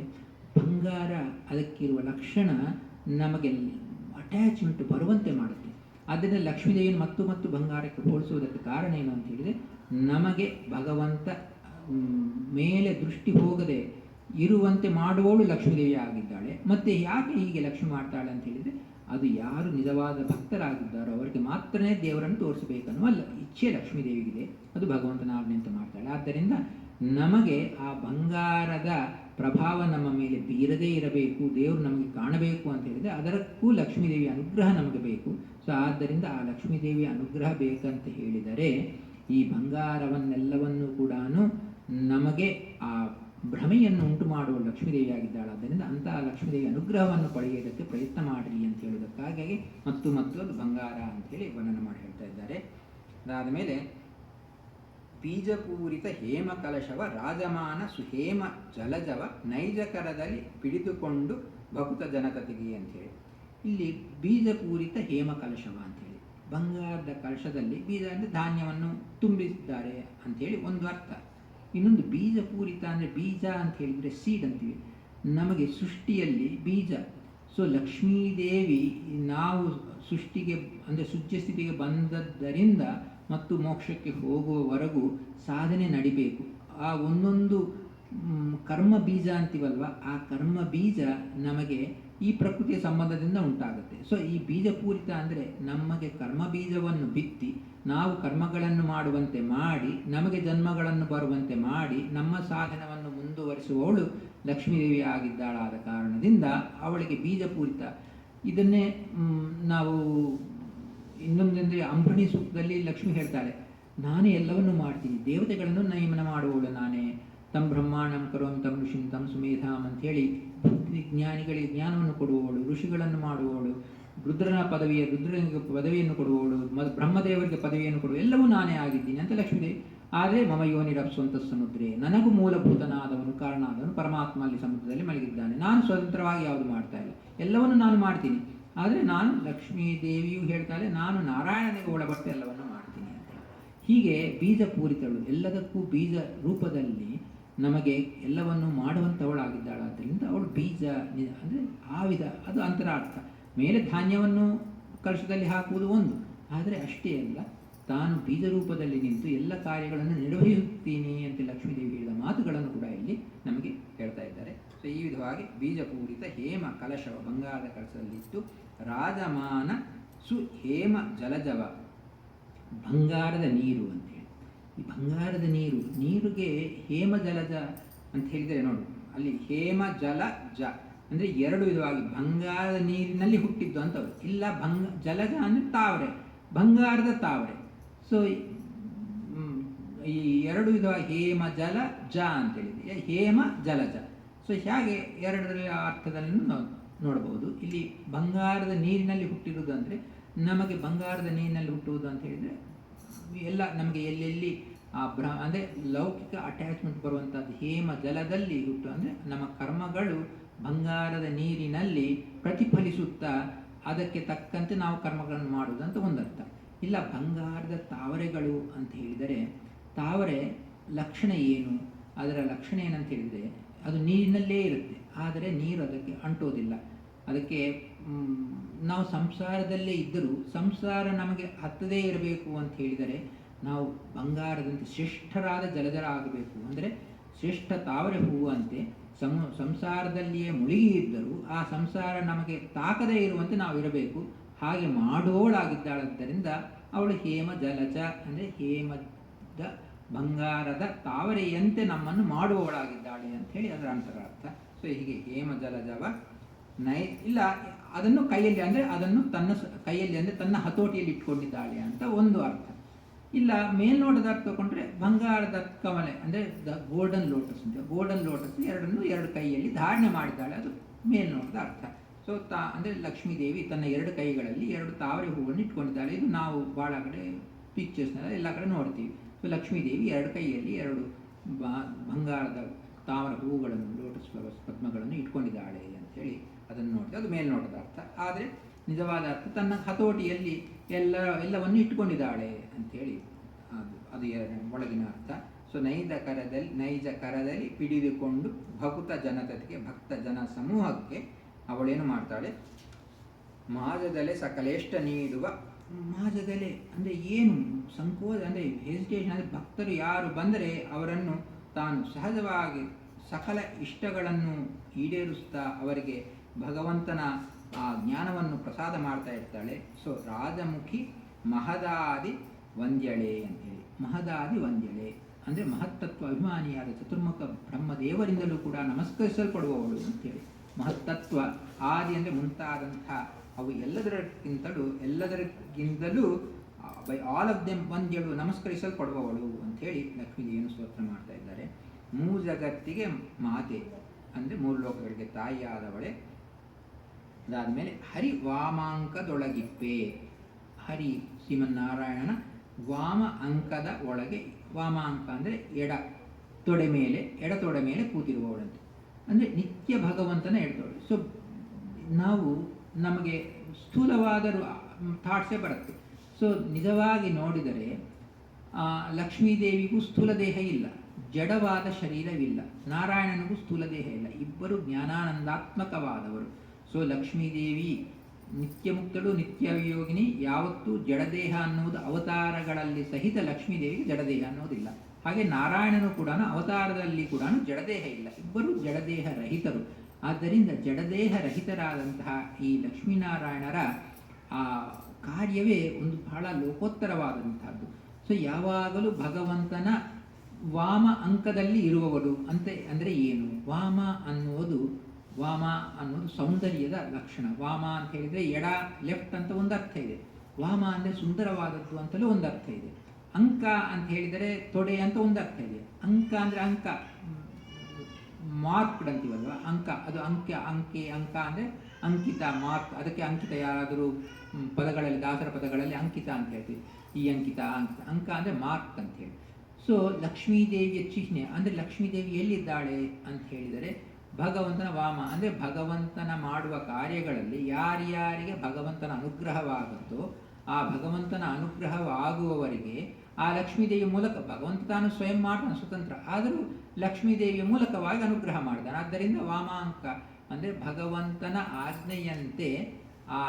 ಬಂಗಾರ ಅದಕ್ಕಿರುವ ಲಕ್ಷಣ ನಮಗೆ ಅಟ್ಯಾಚ್ಮೆಂಟ್ ಬರುವಂತೆ ಮಾಡುತ್ತೆ. ಆದ್ದರಿಂದ ಲಕ್ಷ್ಮೀದೇವಿಯನ್ನು ಮತ್ತು ಬಂಗಾರಕ್ಕೆ ಹೋಲಿಸುವುದಕ್ಕೆ ಕಾರಣ ಏನು ಅಂತ ಹೇಳಿದರೆ, ನಮಗೆ ಭಗವಂತ ಮೇಲೆ ದೃಷ್ಟಿ ಹೋಗದೆ ಇರುವಂತೆ ಮಾಡುವವಳು ಲಕ್ಷ್ಮೀದೇವಿ ಆಗಿದ್ದಾಳೆ. ಮತ್ತು ಯಾಕೆ ಹೀಗೆ ಲಕ್ಷ್ಮಿ ಮಾಡ್ತಾಳೆ ಅಂತ ಹೇಳಿದರೆ, ಅದು ಯಾರು ನಿಜವಾದ ಭಕ್ತರಾಗಿದ್ದಾರೋ ಅವರಿಗೆ ಮಾತ್ರನೇ ದೇವರನ್ನು ತೋರಿಸಬೇಕನ್ನುವ ಇಚ್ಛೆ ಲಕ್ಷ್ಮೀದೇವಿಗಿದೆ, ಅದು ಭಗವಂತನ ಆಜ್ಞೆ ಅಂತ ಮಾಡ್ತಾಳೆ. ಆದ್ದರಿಂದ ನಮಗೆ ಆ ಬಂಗಾರದ ಪ್ರಭಾವ ನಮ್ಮ ಮೇಲೆ ಬೀರದೇ ಇರಬೇಕು, ದೇವರು ನಮಗೆ ಕಾಣಬೇಕು ಅಂತ ಹೇಳಿದರೆ ಅದಕ್ಕೂ ಲಕ್ಷ್ಮೀದೇವಿಯ ಅನುಗ್ರಹ ನಮಗೆ ಬೇಕು. ಸೊ ಆದ್ದರಿಂದ ಆ ಲಕ್ಷ್ಮೀದೇವಿಯ ಅನುಗ್ರಹ ಬೇಕಂತ ಹೇಳಿದರೆ ಈ ಬಂಗಾರವನ್ನೆಲ್ಲವನ್ನೂ ಕೂಡ ನಮಗೆ ಆ ಭ್ರಮೆಯನ್ನು ಉಂಟು ಮಾಡುವ ಲಕ್ಷ್ಮೀದೇವಿಯಾಗಿದ್ದಾಳೆ. ಆದ್ದರಿಂದ ಅಂತಹ ಲಕ್ಷ್ಮೀದೇವಿ ಅನುಗ್ರಹವನ್ನು ಪಡೆಯುವುದಕ್ಕೆ ಪ್ರಯತ್ನ ಮಾಡಿರಿ ಅಂತ ಹೇಳುವುದಕ್ಕಾಗಿ ಮತ್ತು ಅದು ಬಂಗಾರ ಅಂತೇಳಿ ವರ್ಣನೆ ಮಾಡಿ ಹೇಳ್ತಾ ಇದ್ದಾರೆ. ಅದಾದ ಮೇಲೆ ಬೀಜಪೂರಿತ ಹೇಮ ಕಲಶವ ರಾಜಮಾನ ಸುಹೇಮ ಜಲಜವ ನೈಜಕರದಲ್ಲಿ piಡಿದುಕೊಂಡು ಭಕುತ ಜನತತಿಗೆ ಅಂಥೇಳಿ. ಇಲ್ಲಿ ಬೀಜಪೂರಿತ ಹೇಮ ಕಲಶವ ಅಂಥೇಳಿ, ಬಂಗಾರದ ಕಲಶದಲ್ಲಿ ಬೀಜ ಅಂದರೆ ಧಾನ್ಯವನ್ನು ತುಂಬಿಸಿದ್ದಾರೆ ಅಂಥೇಳಿ ಒಂದು ಅರ್ಥ. ಇನ್ನೊಂದು ಬೀಜಪೂರಿತ ಅಂದರೆ ಬೀಜ ಅಂತ ಹೇಳಿದರೆ ಸೀಡ್ ಅಂತೀವಿ. ನಮಗೆ ಸೃಷ್ಟಿಯಲ್ಲಿ ಬೀಜ, ಸೊ ಲಕ್ಷ್ಮೀದೇವಿ ನಾವು ಸೃಷ್ಟಿಗೆ ಅಂದರೆ ಸೂಚ್ಯ ಸ್ಥಿತಿಗೆ ಬಂದದ್ದರಿಂದ ಮತ್ತು ಮೋಕ್ಷಕ್ಕೆ ಹೋಗುವವರೆಗೂ ಸಾಧನೆ ನಡಿಬೇಕು. ಆ ಒಂದೊಂದು ಕರ್ಮ ಬೀಜ ಅಂತೀವಲ್ವ, ಆ ಕರ್ಮ ಬೀಜ ನಮಗೆ ಈ ಪ್ರಕೃತಿಯ ಸಂಬಂಧದಿಂದ ಉಂಟಾಗುತ್ತೆ. ಸೊ ಈ ಬೀಜಪೂರಿತ ಅಂದರೆ ನಮಗೆ ಕರ್ಮ ಬೀಜವನ್ನು ಬಿತ್ತಿ ನಾವು ಕರ್ಮಗಳನ್ನು ಮಾಡುವಂತೆ ಮಾಡಿ ನಮಗೆ ಜನ್ಮಗಳನ್ನು ಬರುವಂತೆ ಮಾಡಿ ನಮ್ಮ ಸಾಧನವನ್ನು ಮುಂದುವರಿಸುವವಳು ಲಕ್ಷ್ಮೀದೇವಿ ಆಗಿದ್ದಾಳಾದ ಕಾರಣದಿಂದ ಅವಳಿಗೆ ಬೀಜಪೂರಿತ. ಇದನ್ನೇ ನಾವು ಇನ್ನೊಂದೆಂದರೆ ಅಂಬರಣಿ ಸೂಕ್ತದಲ್ಲಿ ಲಕ್ಷ್ಮಿ ಹೇಳ್ತಾಳೆ, ನಾನೇ ಎಲ್ಲವನ್ನೂ ಮಾಡ್ತೀನಿ, ದೇವತೆಗಳನ್ನು ನೇಮನ ಮಾಡುವವಳು ನಾನೇ, ತಂ ಬ್ರಹ್ಮಾಂಡಂ ಕರೋಮಿ ತಂ ಋಷಿಂ ತಂ ಸುಮೇಧಾಂ ಅಂಥೇಳಿ ಜ್ಞಾನಿಗಳಿಗೆ ಜ್ಞಾನವನ್ನು ಕೊಡುವವಳು, ಋಷಿಗಳನ್ನು ಮಾಡುವವಳು, ರುದ್ರನಿಗೆ ಪದವಿಯನ್ನು ಕೊಡುವವಳು, ಬ್ರಹ್ಮದೇವರಿಗೆ ಪದವಿಯನ್ನು ಕೊಡುವ ಎಲ್ಲವೂ ನಾನೇ ಆಗಿದ್ದೀನಿ ಅಂತ ಲಕ್ಷ್ಮೀದೇವಿ. ಆದರೆ ಮಮ ಯೋನಿರಪ್ಸ್ವಂತ ಸಮುದ್ರೆ, ನನಗೂ ಮೂಲಭೂತನಾದವನು ಕಾರಣಾದವನು ಪರಮಾತ್ಮ ಅಲ್ಲಿ ಸಮುದ್ರದಲ್ಲಿ ಮಲಗಿದ್ದಾನೆ. ನಾನು ಸ್ವತಂತ್ರವಾಗಿ ಯಾವುದು ಮಾಡ್ತಾ ಇಲ್ಲ, ಎಲ್ಲವನ್ನು ನಾನು ಮಾಡ್ತೀನಿ. ಆದರೆ ನಾನು ಲಕ್ಷ್ಮೀದೇವಿಯು ಹೇಳ್ತಾಳೆ, ನಾನು ನಾರಾಯಣನಿಗೆ ಒಳಪಟ್ಟು ಎಲ್ಲವನ್ನು ಮಾಡ್ತೀನಿ ಅಂತ. ಹೀಗೆ ಬೀಜ ಪೂರಿತಳು, ಎಲ್ಲದಕ್ಕೂ ಬೀಜ ರೂಪದಲ್ಲಿ ನಮಗೆ ಎಲ್ಲವನ್ನು ಮಾಡುವಂಥವಳಾಗಿದ್ದಾಳಾದ್ದರಿಂದ ಅವಳು ಬೀಜ ಅಂದರೆ ಆವಿಧ, ಅದು ಅಂತರಾರ್ಥ. ಮೇಲೆ ಧಾನ್ಯವನ್ನು ಕಲಶದಲ್ಲಿ ಹಾಕುವುದು ಒಂದು, ಆದರೆ ಅಷ್ಟೇ ಅಲ್ಲ, ತಾನು ಬೀಜ ರೂಪದಲ್ಲಿ ನಿಂತು ಎಲ್ಲ ಕಾರ್ಯಗಳನ್ನು ನಿರ್ವಹಿಸುತ್ತೀನಿ ಅಂತ ಲಕ್ಷ್ಮೀದೇವಿ ಹೇಳಿದ ಮಾತುಗಳನ್ನು ಕೂಡ ಇಲ್ಲಿ ನಮಗೆ ಹೇಳ್ತಾ ಇದ್ದಾರೆ. ಸೊ ಈ ವಿಧವಾಗಿ ಬೀಜಪೂರಿತ ಹೇಮ ಕಲಶವ ಬಂಗಾರದ ಕಲಶದಲ್ಲಿತ್ತು. ರಾಜಮಾನ ಸು ಹೇಮ ಜಲಜವ, ಬಂಗಾರದ ನೀರು ಅಂತೇಳಿ. ಈ ಬಂಗಾರದ ನೀರಿಗೆ ಹೇಮ ಜಲಜ ಅಂತ ಹೇಳಿದರೆ ನೋಡು, ಅಲ್ಲಿ ಹೇಮ ಜಲ ಜ ಅಂದರೆ ಎರಡು ವಿಧವಾಗಿ ಬಂಗಾರದ ನೀರಿನಲ್ಲಿ ಹುಟ್ಟಿದ್ದು ಅಂತವ್ರು. ಇಲ್ಲ ಜಲಜ ಅಂದರೆ ತಾವರೆ, ಬಂಗಾರದ ತಾವರೆ. ಸೊ ಈ ಎರಡು ವಿಧವಾಗಿ ಹೇಮ ಜಲ ಜ ಅಂತೇಳಿದೆ, ಹೇಮ ಜಲಜ. ಸೊ ಹೇಗೆ ಎರಡರ ಅರ್ಥದಲ್ಲಿ ನೋಡಬಹುದು. ಇಲ್ಲಿ ಬಂಗಾರದ ನೀರಿನಲ್ಲಿ ಹುಟ್ಟಿರುವುದು ಅಂದರೆ ನಮಗೆ ಬಂಗಾರದ ನೀರಿನಲ್ಲಿ ಹುಟ್ಟುವುದು ಅಂತ ಹೇಳಿದರೆ ಎಲ್ಲ ನಮಗೆ ಎಲ್ಲೆಲ್ಲಿ ಅಂದರೆ ಲೌಕಿಕ ಅಟ್ಯಾಚ್ಮೆಂಟ್ ಬರುವಂಥದ್ದು ಹೇಮ ಜಲದಲ್ಲಿ ಹುಟ್ಟು ಅಂದರೆ ನಮ್ಮ ಕರ್ಮಗಳು ಬಂಗಾರದ ನೀರಿನಲ್ಲಿ ಪ್ರತಿಫಲಿಸುತ್ತಾ ಅದಕ್ಕೆ ತಕ್ಕಂತೆ ನಾವು ಕರ್ಮಗಳನ್ನು ಮಾಡುವುದಂತ ಒಂದರ್ಥ. ಇಲ್ಲ ಬಂಗಾರದ ತಾವರೆಗಳು ಅಂತ ಹೇಳಿದರೆ ತಾವರೆ ಲಕ್ಷಣ ಏನು, ಅದರ ಲಕ್ಷಣ ಏನಂತ ಹೇಳಿದರೆ ಅದು ನೀರಿನಲ್ಲೇ ಇರುತ್ತೆ, ಆದರೆ ನೀರು ಅದಕ್ಕೆ ಅಂಟೋದಿಲ್ಲ. ಅದಕ್ಕೆ ನಾವು ಸಂಸಾರದಲ್ಲೇ ಇದ್ದರೂ ಸಂಸಾರ ನಮಗೆ ಹತ್ತದೇ ಇರಬೇಕು ಅಂತ ಹೇಳಿದರೆ ನಾವು ಬಂಗಾರದಂತೆ ಶ್ರೇಷ್ಠರಾದ ಜಲಜರ ಆಗಬೇಕು. ಅಂದರೆ ಶ್ರೇಷ್ಠ ತಾವರೆ ಹೂವಂತೆ ಸಂಸಾರದಲ್ಲಿಯೇ ಮುಳುಗಿ ಇದ್ದರೂ ಆ ಸಂಸಾರ ನಮಗೆ ತಾಕದೇ ಇರುವಂತೆ ನಾವು ಇರಬೇಕು. ಹಾಗೆ ಮಾಡುವವಳಾಗಿದ್ದಾಳದ್ದರಿಂದ ಅವಳು ಹೇಮ ಜಲಜ ಅಂದರೆ ಹೇಮದ ಬಂಗಾರದ ತಾವರೆಯಂತೆ ನಮ್ಮನ್ನು ಮಾಡುವವಳಾಗಿದ್ದಾಳೆ ಅಂಥೇಳಿ ಅದರ ಅಂತರಾರ್ಥ. ಸೊ ಹೀಗೆ ಹೇಮ ಜಲಜವ ಇಲ್ಲ ಅದನ್ನು ಕೈಯಲ್ಲಿ ಅಂದರೆ ಅದನ್ನು ತನ್ನ ಕೈಯಲ್ಲಿ ಅಂದರೆ ತನ್ನ ಹತೋಟಿಯಲ್ಲಿ ಇಟ್ಕೊಂಡಿದ್ದಾಳೆ ಅಂತ ಒಂದು ಅರ್ಥ. ಇಲ್ಲ ಮೇಲ್ನೋಟದ ಅರ್ಥ ತಗೊಂಡ್ರೆ ಬಂಗಾರದ ಕಮಲೆ ಅಂದರೆ ಗೋಲ್ಡನ್ ಲೋಟಸ್ ಅಂತ, ಗೋಲ್ಡನ್ ಲೋಟಸ್ ಎರಡು ಕೈಯಲ್ಲಿ ಧಾರಣೆ ಮಾಡಿದ್ದಾಳೆ, ಅದು ಮೇಲ್ನೋಟದ ಅರ್ಥ. ಸೊ ಅಂದರೆ ಲಕ್ಷ್ಮೀದೇವಿ ತನ್ನ ಎರಡು ಕೈಗಳಲ್ಲಿ ಎರಡು ತಾವರೆ ಹೂವನ್ನು ಇಟ್ಕೊಂಡಿದ್ದಾಳೆ. ಇದು ನಾವು ಭಾಳ ಕಡೆ ಪಿಕ್ಚರ್ಸ್ನೆಲ್ಲ ಎಲ್ಲ ಕಡೆ ನೋಡ್ತೀವಿ. ಸೊ ಲಕ್ಷ್ಮೀದೇವಿ ಎರಡು ಕೈಯಲ್ಲಿ ಎರಡು ಬಂಗಾರದ ತಾವರೆ ಹೂಗಳನ್ನು, ಲೋಟಸ್ ಫ್ಲವರ್ಸ್ ಪದ್ಮಗಳನ್ನು ಇಟ್ಕೊಂಡಿದ್ದಾಳೆ ಅಂಥೇಳಿ ಅದನ್ನು ನೋಡ್ತೀವಿ. ಅದು ಮೇಲ್ನೋಟದ ಅರ್ಥ. ಆದರೆ ನಿಜವಾದ ಅರ್ಥ ತನ್ನ ಹತೋಟಿಯಲ್ಲಿ ಎಲ್ಲವನ್ನು ಇಟ್ಕೊಂಡಿದ್ದಾಳೆ ಅಂಥೇಳಿ ಅದು ಒಳಗಿನ ಅರ್ಥ. ಸೊ ನೈಜ ಕರದಲ್ಲಿ ಪಿಡಿದುಕೊಂಡು ಭಕ್ತ ಜನತೆಗೆ ಭಕ್ತ ಜನ ಸಮೂಹಕ್ಕೆ ಅವಳೇನು ಮಾಡ್ತಾಳೆ, ಮಾಜದಲೆ ಸಕಲೇಷ್ಟ ನೀಡುವ. ಮಾಜದಲೆ ಅಂದರೆ ಏನು ಸಂಕೋಚ ಅಂದರೆ ಹೆಸಿಟೇಷನ್ ಅಂದರೆ ಭಕ್ತರು ಯಾರು ಬಂದರೆ ಅವರನ್ನು ತಾನು ಸಹಜವಾಗಿ ಸಕಲ ಇಷ್ಟಗಳನ್ನು ಈಡೇರಿಸ್ತಾ ಅವರಿಗೆ ಭಗವಂತನ ಆ ಜ್ಞಾನವನ್ನು ಪ್ರಸಾದ ಮಾಡ್ತಾ ಇರ್ತಾಳೆ. ಸೊ ರಾಜಮುಖಿ ಮಹದಾದಿ ವಂದ್ಯಳೆ ಅಂತೇಳಿ, ಮಹದಾದಿ ವಂದ್ಯಳೆ ಅಂದರೆ ಮಹತ್ತತ್ವ ಅಭಿಮಾನಿಯಾದ ಚತುರ್ಮುಖ ಬ್ರಹ್ಮದೇವರಿಂದಲೂ ಕೂಡ ನಮಸ್ಕರಿಸಲ್ಪಡುವವಳು ಅಂತೇಳಿ. ಮಹತ್ತತ್ವ ಆದಿ ಅಂದರೆ ಮುಂತಾದಂಥ ಅವು ಎಲ್ಲದರಕ್ಕಿಂತಲೂ ಬೈ ಆಲ್ ಆಫ್ ದೆಮ್ ವಂದ್ಯಳು ನಮಸ್ಕರಿಸಲ್ಪಡುವವಳು ಅಂಥೇಳಿ ಲಕ್ಷ್ಮೀದೇವಿಯನ್ನು ಸ್ತೋತ್ರ ಮಾಡ್ತಾ ಇದ್ದಾರೆ. ಜಗತ್ತಿಗೆ ಮಾತೆ ಅಂದರೆ ಮೂರು ಲೋಕಗಳಿಗೆ ತಾಯಿಯಾದವಳೆ. ಅದಾದಮೇಲೆ ಹರಿ ವಾಮಾಂಕದೊಳಗಿಪ್ಪೆ, ಹರಿ ಶ್ರೀಮನ್ನಾರಾಯಣನ ವಾಮ ಅಂಕದ ಒಳಗೆ, ವಾಮಾಂಕ ಅಂದರೆ ಎಡ ತೊಡೆ ಮೇಲೆ ಕೂತಿರುವವಳಂತೆ, ಅಂದರೆ ನಿತ್ಯ ಭಗವಂತನ ಎಡತೊಡೆ. ಸೊ ನಮಗೆ ಸ್ಥೂಲವಾದ ಥಾಟ್ಸೇ ಬರುತ್ತೆ. ಸೊ ನಿಜವಾಗಿ ನೋಡಿದರೆ ಲಕ್ಷ್ಮೀದೇವಿಗೂ ಸ್ಥೂಲ ದೇಹ ಇಲ್ಲ, ಜಡವಾದ ಶರೀರವಿಲ್ಲ, ನಾರಾಯಣನಿಗೂ ಸ್ಥೂಲ ದೇಹ ಇಲ್ಲ, ಇಬ್ಬರು ಜ್ಞಾನಾನಂದಾತ್ಮಕವಾದವರು. ಸೊ ಲಕ್ಷ್ಮೀದೇವಿ ನಿತ್ಯ ಮುಕ್ತಳು ನಿತ್ಯ ವಿಯೋಗಿನಿ, ಯಾವತ್ತೂ ಜಡದೇಹ ಅನ್ನುವುದು ಅವತಾರಗಳಲ್ಲಿ ಸಹಿತ ಲಕ್ಷ್ಮೀದೇವಿಗೆ ಜಡದೇಹ ಅನ್ನೋದಿಲ್ಲ. ಹಾಗೆ ನಾರಾಯಣನು ಕೂಡ ಅವತಾರದಲ್ಲಿ ಕೂಡ ಜಡದೇಹ ಇಲ್ಲ, ಇಬ್ಬರು ಜಡದೇಹ ರಹಿತರು. ಆದ್ದರಿಂದ ಜಡದೇಹ ರಹಿತರಾದಂತಹ ಈ ಲಕ್ಷ್ಮೀನಾರಾಯಣರ ಆ ಕಾರ್ಯವೇ ಒಂದು ಬಹಳ ಲೋಕೋತ್ತರವಾದಂತಹದ್ದು. ಸೊ ಯಾವಾಗಲೂ ಭಗವಂತನ ವಾಮ ಅಂಕದಲ್ಲಿ ಇರುವವಳು ಅಂದರೆ ಏನು? ವಾಮ ಅನ್ನುವುದು ಸೌಂದರ್ಯದ ಲಕ್ಷಣ. ವಾಮ ಅಂತ ಹೇಳಿದರೆ ಎಡ, ಲೆಫ್ಟ್ ಅಂತ ಒಂದು ಅರ್ಥ ಇದೆ. ವಾಮ ಅಂದರೆ ಸುಂದರವಾದದ್ದು ಅಂತಲೂ ಒಂದು ಅರ್ಥ ಇದೆ. ಅಂಕ ಅಂತ ಹೇಳಿದರೆ ತೊಡೆ ಅಂತ ಒಂದು ಅರ್ಥ ಇದೆ. ಅಂಕ ಅಂದರೆ ಅಂಕ, ಮಾರ್ಕ್ಡ್ ಅಂತೀವಲ್ವ, ಅಂಕ ಅದು ಅಂಕ ಅಂದರೆ ಅಂಕಿತ, ಮಾರ್ಕ್. ಅದಕ್ಕೆ ಅಂಕಿತ ಯಾರಾದರೂ ಪದಗಳಲ್ಲಿ, ದಾಸರ ಪದಗಳಲ್ಲಿ ಅಂಕಿತ ಅಂತ ಹೇಳ್ತೀವಿ. ಈ ಅಂಕಿತ, ಅಂಕ ಅಂದರೆ ಮಾರ್ಕ್ ಅಂತ ಹೇಳಿ. ಸೊ ಲಕ್ಷ್ಮೀದೇವಿಯ ಚಿಹ್ನೆ ಅಂದರೆ ಲಕ್ಷ್ಮೀದೇವಿ ಎಲ್ಲಿದ್ದಾಳೆ ಅಂತ ಹೇಳಿದರೆ ಭಗವಂತನ ವಾಮ ಅಂದರೆ ಭಗವಂತನ ಮಾಡುವ ಕಾರ್ಯಗಳಲ್ಲಿ ಯಾರ್ಯಾರಿಗೆ ಭಗವಂತನ ಅನುಗ್ರಹವಾಗುತ್ತೋ ಆ ಭಗವಂತನ ಅನುಗ್ರಹವಾಗುವವರಿಗೆ ಆ ಲಕ್ಷ್ಮೀದೇವಿಯ ಮೂಲಕ, ಭಗವಂತ ತಾನು ಸ್ವಯಂ ಮಾಡ್ತಾನೆ ಸ್ವತಂತ್ರ, ಆದರೂ ಲಕ್ಷ್ಮೀದೇವಿಯ ಮೂಲಕವಾಗಿ ಅನುಗ್ರಹ ಮಾಡ್ತಾನೆ. ಆದ್ದರಿಂದ ವಾಮಾಂಕ ಅಂದರೆ ಭಗವಂತನ ಆಜ್ಞೆಯಂತೆ ಆ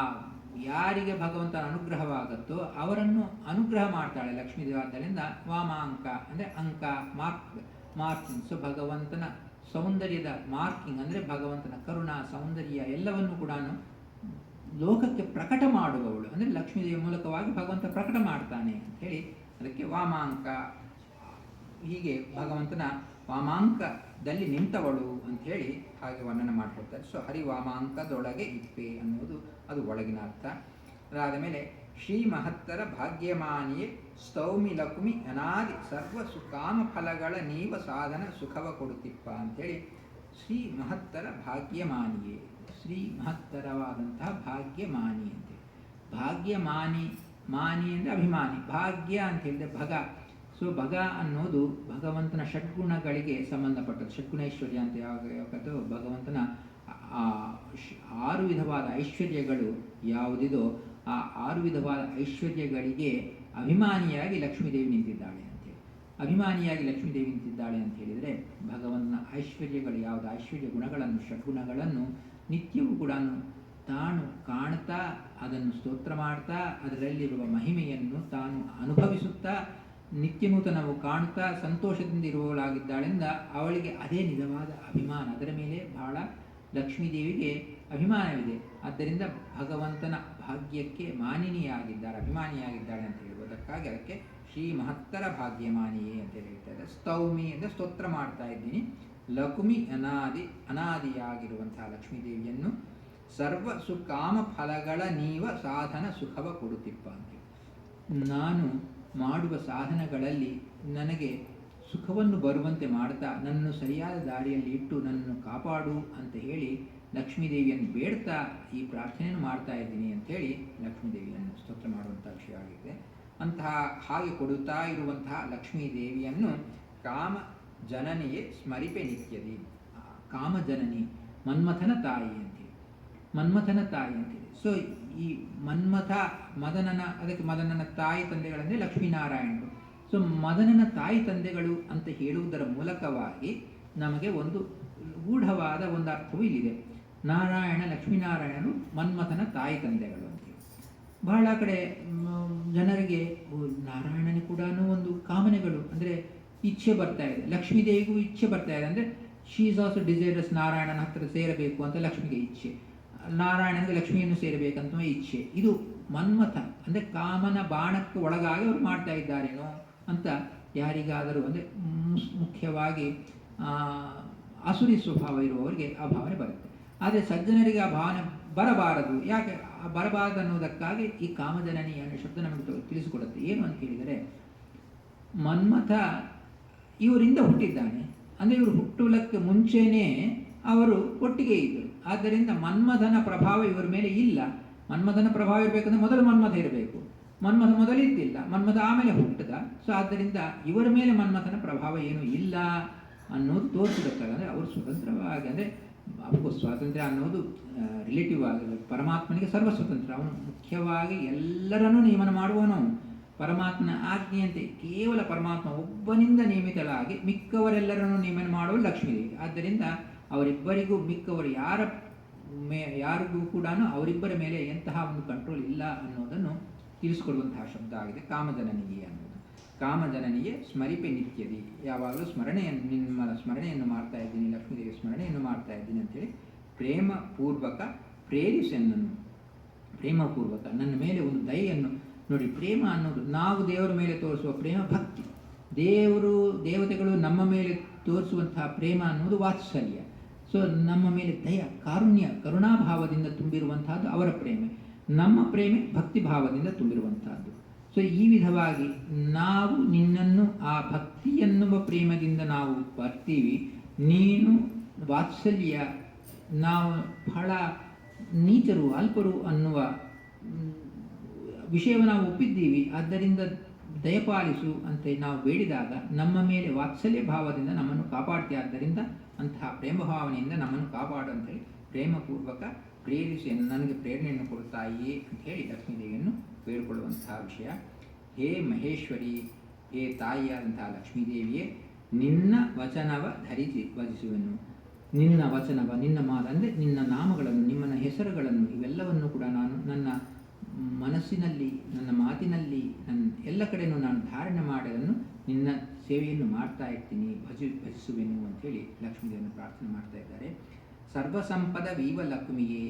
ಯಾರಿಗೆ ಭಗವಂತನ ಅನುಗ್ರಹವಾಗುತ್ತೋ ಅವರನ್ನು ಅನುಗ್ರಹ ಮಾಡ್ತಾಳೆ ಲಕ್ಷ್ಮೀದೇವಿ. ಆದ್ದರಿಂದ ವಾಮಾಂಕ ಅಂದರೆ ಅಂಕ, ಮಾರ್ಕಿಂಗ್. ಸೊ ಭಗವಂತನ ಸೌಂದರ್ಯದ ಮಾರ್ಕಿಂಗ್ ಅಂದರೆ ಭಗವಂತನ ಕರುಣ, ಸೌಂದರ್ಯ ಎಲ್ಲವನ್ನು ಕೂಡ ಲೋಕಕ್ಕೆ ಪ್ರಕಟ ಮಾಡುವವಳು. ಅಂದರೆ ಲಕ್ಷ್ಮೀದೇವಿಯ ಮೂಲಕವಾಗಿ ಭಗವಂತ ಪ್ರಕಟ ಮಾಡ್ತಾನೆ ಅಂತ ಹೇಳಿ ಅದಕ್ಕೆ ವಾಮಾಂಕ. ಹೀಗೆ ಭಗವಂತನ ವಾಮಾಂಕದಲ್ಲಿ ನಿಂತವಳು ಅಂತ ಹೇಳಿ ಹಾಗೆ ವರ್ಣನೆ ಮಾಡಿಕೊಡ್ತಾರೆ. ಸೊ ಹರಿವಾಮಾಂಕದೊಳಗೆ ಇಪ್ಪೆ ಅನ್ನುವುದು ಅದು ಒಳಗಿನ ಅರ್ಥ. ಅದಾದ ಮೇಲೆ ಶ್ರೀ ಮಹತ್ತರ ಭಾಗ್ಯಮಾನಿಯೇ ಸ್ತೌಮಿ ಲಕ್ಷ್ಮಿ ಅನಾದಿ ಸರ್ವ ಸುಕಾಮ ಫಲಗಳ ನೀವ ಸಾಧನ ಸುಖವ ಕೊಡುತ್ತಿಪ್ಪ ಅಂಥೇಳಿ ಶ್ರೀ ಮಹತ್ತರ ಭಾಗ್ಯಮಾನಿಯೇ, ಶ್ರೀ ಮಹತ್ತರವಾದಂತಹ ಭಾಗ್ಯಮಾನಿ ಅಂತೇಳಿ. ಭಾಗ್ಯಮಾನಿ, ಮಾನಿ ಅಂದರೆ ಅಭಿಮಾನಿ, ಭಾಗ್ಯ ಅಂತ ಹೇಳಿದ್ರೆ ಭಗ. ಸೊ ಭಗ ಅನ್ನೋದು ಭಗವಂತನ ಷಡ್ಗುಣಗಳಿಗೆ ಸಂಬಂಧಪಟ್ಟದ್ದು. ಷಡ್ಗುಣೈಶ್ವರ್ಯ ಅಂತ ಯಾವುದು ಭಗವಂತನ 6 ವಿಧವಾದ ಐಶ್ವರ್ಯಗಳು ಯಾವುದಿದೋ ಆ 6 ವಿಧವಾದ ಐಶ್ವರ್ಯಗಳಿಗೆ ಅಭಿಮಾನಿಯಾಗಿ ಲಕ್ಷ್ಮೀದೇವಿ ನಿಂತಿದ್ದಾಳೆ ಅಂತೇಳಿ. ಅಭಿಮಾನಿಯಾಗಿ ಲಕ್ಷ್ಮೀದೇವಿ ನಿಂತಿದ್ದಾಳೆ ಅಂತ ಹೇಳಿದರೆ ಭಗವಂತನ ಐಶ್ವರ್ಯಗಳು ಯಾವುದು, ಐಶ್ವರ್ಯ ಗುಣಗಳನ್ನು, ಷಡ್ಗುಣಗಳನ್ನು ನಿತ್ಯವೂ ಕೂಡ ತಾನು ಕಾಣ್ತಾ, ಅದನ್ನು ಸ್ತೋತ್ರ ಮಾಡ್ತಾ, ಅದರಲ್ಲಿರುವ ಮಹಿಮೆಯನ್ನು ತಾನು ಅನುಭವಿಸುತ್ತಾ, ನಿತ್ಯ ನೂತನವು ಕಾಣುತ್ತಾ ಸಂತೋಷದಿಂದ ಇರುವವಳಾಗಿದ್ದಾಳೆಂದ ಅವಳಿಗೆ ಅದೇ ನಿಜವಾದ ಅಭಿಮಾನ. ಅದರ ಮೇಲೆ ಬಹಳ ಲಕ್ಷ್ಮೀದೇವಿಗೆ ಅಭಿಮಾನವಿದೆ. ಆದ್ದರಿಂದ ಭಗವಂತನ ಭಾಗ್ಯಕ್ಕೆ ಮಾನಿನಿಯಾಗಿದ್ದಾಳೆ, ಅಭಿಮಾನಿಯಾಗಿದ್ದಾಳೆ ಅಂತ ಹೇಳುವುದಕ್ಕಾಗಿ ಅದಕ್ಕೆ ಶ್ರೀ ಮಹತ್ತರ ಭಾಗ್ಯಮಾನಿಯೇ ಅಂತ ಹೇಳ್ತಾರೆ. ಸ್ತೌಮಿ ಅಂದರೆ ಸ್ತೋತ್ರ ಮಾಡ್ತಾ ಇದ್ದೀನಿ. ಲಕುಮಿ ಅನಾದಿಯಾಗಿರುವಂತಹ ಲಕ್ಷ್ಮೀದೇವಿಯನ್ನು ಸರ್ವ ಸುಕಾಮ ಫಲಗಳ ನೀವ ಸಾಧನ ಸುಖವ ಕೊಡುತ್ತಿಪ್ಪ ಅಂತೇಳಿ. ನಾನು ಮಾಡುವ ಸಾಧನಗಳಲ್ಲಿ ನನಗೆ ಸುಖವನ್ನು ಬರುವಂತೆ ಮಾಡ್ತಾ ನನ್ನನ್ನು ಸರಿಯಾದ ದಾರಿಯಲ್ಲಿ ಇಟ್ಟು ನನ್ನನ್ನು ಕಾಪಾಡು ಅಂತ ಹೇಳಿ ಲಕ್ಷ್ಮೀದೇವಿಯನ್ನು ಬೇಡ್ತಾ ಈ ಪ್ರಾರ್ಥನೆಯನ್ನು ಮಾಡ್ತಾ ಇದ್ದೀನಿ ಅಂಥೇಳಿ ಲಕ್ಷ್ಮೀದೇವಿಯನ್ನು ಸ್ತೋತ್ರ ಮಾಡುವಂಥ ವಿಷಯ ಆಗಿದೆ. ಹಾಗೆ ಕೊಡುತ್ತಾ ಇರುವಂತಹ ಲಕ್ಷ್ಮೀದೇವಿಯನ್ನು ಕಾಮ ಜನನಿಯೇ ಸ್ಮರಿಪೆ ನಿತ್ಯದಿ. ಕಾಮಜನನಿ, ಮನ್ಮಥನ ತಾಯಿ ಅಂತೇಳಿ, ಮನ್ಮಥನ ತಾಯಿ ಅಂತೇಳಿ. ಸೊ ಈ ಅದಕ್ಕೆ ಮದನನ ತಾಯಿ ತಂದೆಗಳಂದರೆ ಲಕ್ಷ್ಮೀನಾರಾಯಣರು. ಸೊ ಮದನನ ತಾಯಿ ತಂದೆಗಳು ಅಂತ ಹೇಳುವುದರ ಮೂಲಕವಾಗಿ ನಮಗೆ ಒಂದು ಗೂಢವಾದ ಒಂದು ಅರ್ಥವೂ ಇಲ್ಲಿದೆ. ಲಕ್ಷ್ಮೀನಾರಾಯಣರು ಮನ್ಮಥನ ತಾಯಿ ತಂದೆಗಳು ಅಂತೇಳಿ. ಬಹಳ ಕಡೆ ಜನರಿಗೆ ನಾರಾಯಣನಿಗೆ ಕೂಡ ಒಂದು ಕಾಮನೆಗಳು ಅಂದರೆ ಇಚ್ಛೆ ಬರ್ತಾ ಇದೆ, ಲಕ್ಷ್ಮೀದೇವಿಗೂ ಇಚ್ಛೆ ಬರ್ತಾ ಇದೆ. ಅಂದರೆ ಶೀ ಈಸ್ ಆಲ್ಸೋ ಡಿಸೈರಸ್, ನಾರಾಯಣನ ಹತ್ತಿರ ಸೇರಬೇಕು ಅಂತ ಲಕ್ಷ್ಮಿಗೆ ಇಚ್ಛೆ, ನಾರಾಯಣನಿಗೆ ಲಕ್ಷ್ಮಿಯನ್ನು ಸೇರಬೇಕಂತ ಇಚ್ಛೆ. ಇದು ಮನ್ಮಥ ಅಂದರೆ ಕಾಮನ ಬಾಣಕ್ಕೆ ಒಳಗಾಗಿ ಅವರು ಮಾಡ್ತಾ ಇದ್ದಾರೇನೋ ಅಂತ ಯಾರಿಗಾದರೂ ಅಂದರೆ ಮುಖ್ಯವಾಗಿ ಅಸುರಿ ಸ್ವಭಾವ ಇರುವವರಿಗೆ ಆ ಭಾವನೆ ಬರುತ್ತೆ. ಆದರೆ ಸಜ್ಜನರಿಗೆ ಆ ಭಾವನೆ ಬರಬಾರದು. ಯಾಕೆ ಬರಬಾರದು ಅನ್ನೋದಕ್ಕಾಗಿ ಈ ಕಾಮಜನನಿ ಅನ್ನೋ ಶಬ್ದ ನಮಗೆ ತಿಳಿಸಿಕೊಡುತ್ತೆ. ಏನು ಅಂತ ಹೇಳಿದರೆ, ಮನ್ಮಥ ಇವರಿಂದ ಹುಟ್ಟಿದ್ದಾನೆ, ಅಂದರೆ ಇವರು ಹುಟ್ಟುವುದಕ್ಕೆ ಮುಂಚೆನೇ ಅವರು ಒಟ್ಟಿಗೆ ಇದ್ದರು. ಆದ್ದರಿಂದ ಮನ್ಮಥನ ಪ್ರಭಾವ ಇವರ ಮೇಲೆ ಇಲ್ಲ. ಮನ್ಮಥನ ಪ್ರಭಾವ ಇರಬೇಕಂದ್ರೆ ಮೊದಲು ಮನ್ಮಥ ಇರಬೇಕು. ಮನ್ಮಥ ಮೊದಲಿದ್ದಿಲ್ಲ, ಮನ್ಮಥ ಆಮೇಲೆ ಹುಟ್ಟಿದ. ಸೊ ಆದ್ದರಿಂದ ಇವರ ಮೇಲೆ ಮನ್ಮಥನ ಪ್ರಭಾವ ಏನೂ ಇಲ್ಲ ಅನ್ನೋದು ತೋರಿಸಿರುತ್ತಾರೆ. ಅಂದರೆ ಅವರು ಸ್ವತಂತ್ರವಾಗಿ, ಅಂದರೆ ಅಫ್ಕೋರ್ಸ್ ಸ್ವಾತಂತ್ರ್ಯ ಅನ್ನೋದು ರಿಲೇಟಿವ್ ಆಗಿದೆ. ಪರಮಾತ್ಮನಿಗೆ ಸರ್ವ ಸ್ವತಂತ್ರ, ಅವನು ಮುಖ್ಯವಾಗಿ ಎಲ್ಲರನ್ನೂ ನಿಯಮನ ಮಾಡುವನು. ಪರಮಾತ್ಮನ ಆಜ್ಞೆಯಂತೆ ಕೇವಲ ಪರಮಾತ್ಮ ಒಬ್ಬನಿಂದ ನೇಮಿತಳಾಗಿ ಮಿಕ್ಕವರೆಲ್ಲರನ್ನು ನೇಮನ ಮಾಡುವ ಲಕ್ಷ್ಮೀದೇವಿ. ಆದ್ದರಿಂದ ಅವರಿಬ್ಬರಿಗೂ ಮಿಕ್ಕವರು ಯಾರ ಯಾರಿಗೂ ಕೂಡ ಅವರಿಬ್ಬರ ಮೇಲೆ ಎಂತಹ ಒಂದು ಕಂಟ್ರೋಲ್ ಇಲ್ಲ ಅನ್ನೋದನ್ನು ತಿಳಿಸ್ಕೊಡುವಂತಹ ಶಬ್ದ ಆಗಿದೆ ಕಾಮಜನನಿಗೆ ಅನ್ನೋದು. ಕಾಮಜನನಿಗೆ ಸ್ಮರಿಪೆ ನಿತ್ಯದಿ, ಯಾವಾಗಲೂ ನಿಮ್ಮ ಸ್ಮರಣೆಯನ್ನು ಮಾಡ್ತಾ ಇದ್ದೀನಿ, ಲಕ್ಷ್ಮೀದೇವಿ ಸ್ಮರಣೆಯನ್ನು ಮಾಡ್ತಾ ಇದ್ದೀನಿ ಅಂತೇಳಿ ಪ್ರೇಮಪೂರ್ವಕ ಪ್ರೇರಿಸೆನ್ನನ್ನು. ಪ್ರೇಮಪೂರ್ವಕ ನನ್ನ ಮೇಲೆ ಒಂದು ದಯೆಯನ್ನು ನೋಡಿ. ಪ್ರೇಮ ಅನ್ನೋದು ನಾವು ದೇವರ ಮೇಲೆ ತೋರಿಸುವ ಪ್ರೇಮ ಭಕ್ತಿ, ದೇವತೆಗಳು ನಮ್ಮ ಮೇಲೆ ತೋರಿಸುವಂತಹ ಪ್ರೇಮ ಅನ್ನೋದು ವಾತ್ಸಲ್ಯ. ಸೊ ನಮ್ಮ ಮೇಲೆ ದಯ, ಕಾರುಣ್ಯ, ಕರುಣಾಭಾವದಿಂದ ತುಂಬಿರುವಂತಹದ್ದು ಅವರ ಪ್ರೇಮ. ನಮ್ಮ ಪ್ರೇಮ ಭಕ್ತಿ ಭಾವದಿಂದ ತುಂಬಿರುವಂತಹದ್ದು. ಸೊ ಈ ವಿಧವಾಗಿ ನಾವು ನಿನ್ನನ್ನು ಆ ಭಕ್ತಿ ಎನ್ನುವ ಪ್ರೇಮದಿಂದ ನಾವು ಬರ್ತೀವಿ. ನೀನು ವಾತ್ಸಲ್ಯ, ನಾವು ಬಹಳ ನೀಚರು, ಅಲ್ಪರು ಅನ್ನುವ ವಿಷಯವನ್ನು ನಾವು ಒಪ್ಪಿದ್ದೀವಿ, ಆದ್ದರಿಂದ ದಯಪಾಲಿಸು ಅಂತ ನಾವು ಬೇಡಿದಾಗ ನಮ್ಮ ಮೇಲೆ ವಾತ್ಸಲ್ಯ ಭಾವದಿಂದ ನಮ್ಮನ್ನು ಕಾಪಾಡ್ತೀಯ. ಆದ್ದರಿಂದ ಅಂತಹ ಪ್ರೇಮ ಭಾವನೆಯಿಂದ ನಮ್ಮನ್ನು ಕಾಪಾಡು ಅಂತೇಳಿ ಪ್ರೇಮಪೂರ್ವಕ ಪ್ರೇರಿಸಿ ನನಗೆ ಪ್ರೇರಣೆಯನ್ನು ಕೊಡ್ತಾಯಿಯೇ ಅಂತ ಹೇಳಿ ಲಕ್ಷ್ಮೀದೇವಿಯನ್ನು ಬೇಡಿಕೊಳ್ಳುವಂತಹ ವಿಷಯ. ಹೇ ಮಹೇಶ್ವರಿ, ಹೇ ತಾಯಿಯಾದಂತಹ ಲಕ್ಷ್ಮೀದೇವಿಯೇ, ನಿನ್ನ ವಚನವ ಧರಿಸಿ ಭಜಿಸುವೆನು. ನಿನ್ನ ವಚನವ, ನಿನ್ನ ಮಾತು ಅಂದರೆ ನಿನ್ನ ನಾಮಗಳನ್ನು, ನಿಮ್ಮನ ಹೆಸರುಗಳನ್ನು, ಇವೆಲ್ಲವನ್ನು ಕೂಡ ನಾನು ನನ್ನ ಮನಸ್ಸಿನಲ್ಲಿ, ನನ್ನ ಮಾತಿನಲ್ಲಿ, ನನ್ನ ಎಲ್ಲ ಕಡೆಯೂ ನಾನು ಧಾರಣೆ ಮಾಡೋದನ್ನು ನಿನ್ನ ಸೇವೆಯನ್ನು ಮಾಡ್ತಾ ಇರ್ತೀನಿ, ಭಜಿಸುವೆನು ಅಂಥೇಳಿ ಲಕ್ಷ್ಮೀದೇವಿಯನ್ನು ಪ್ರಾರ್ಥನೆ ಮಾಡ್ತಾ ಇದ್ದಾರೆ. ಸರ್ವಸಂಪದ ವೀವ ಲಕ್ಷ್ಮಿಯೇ,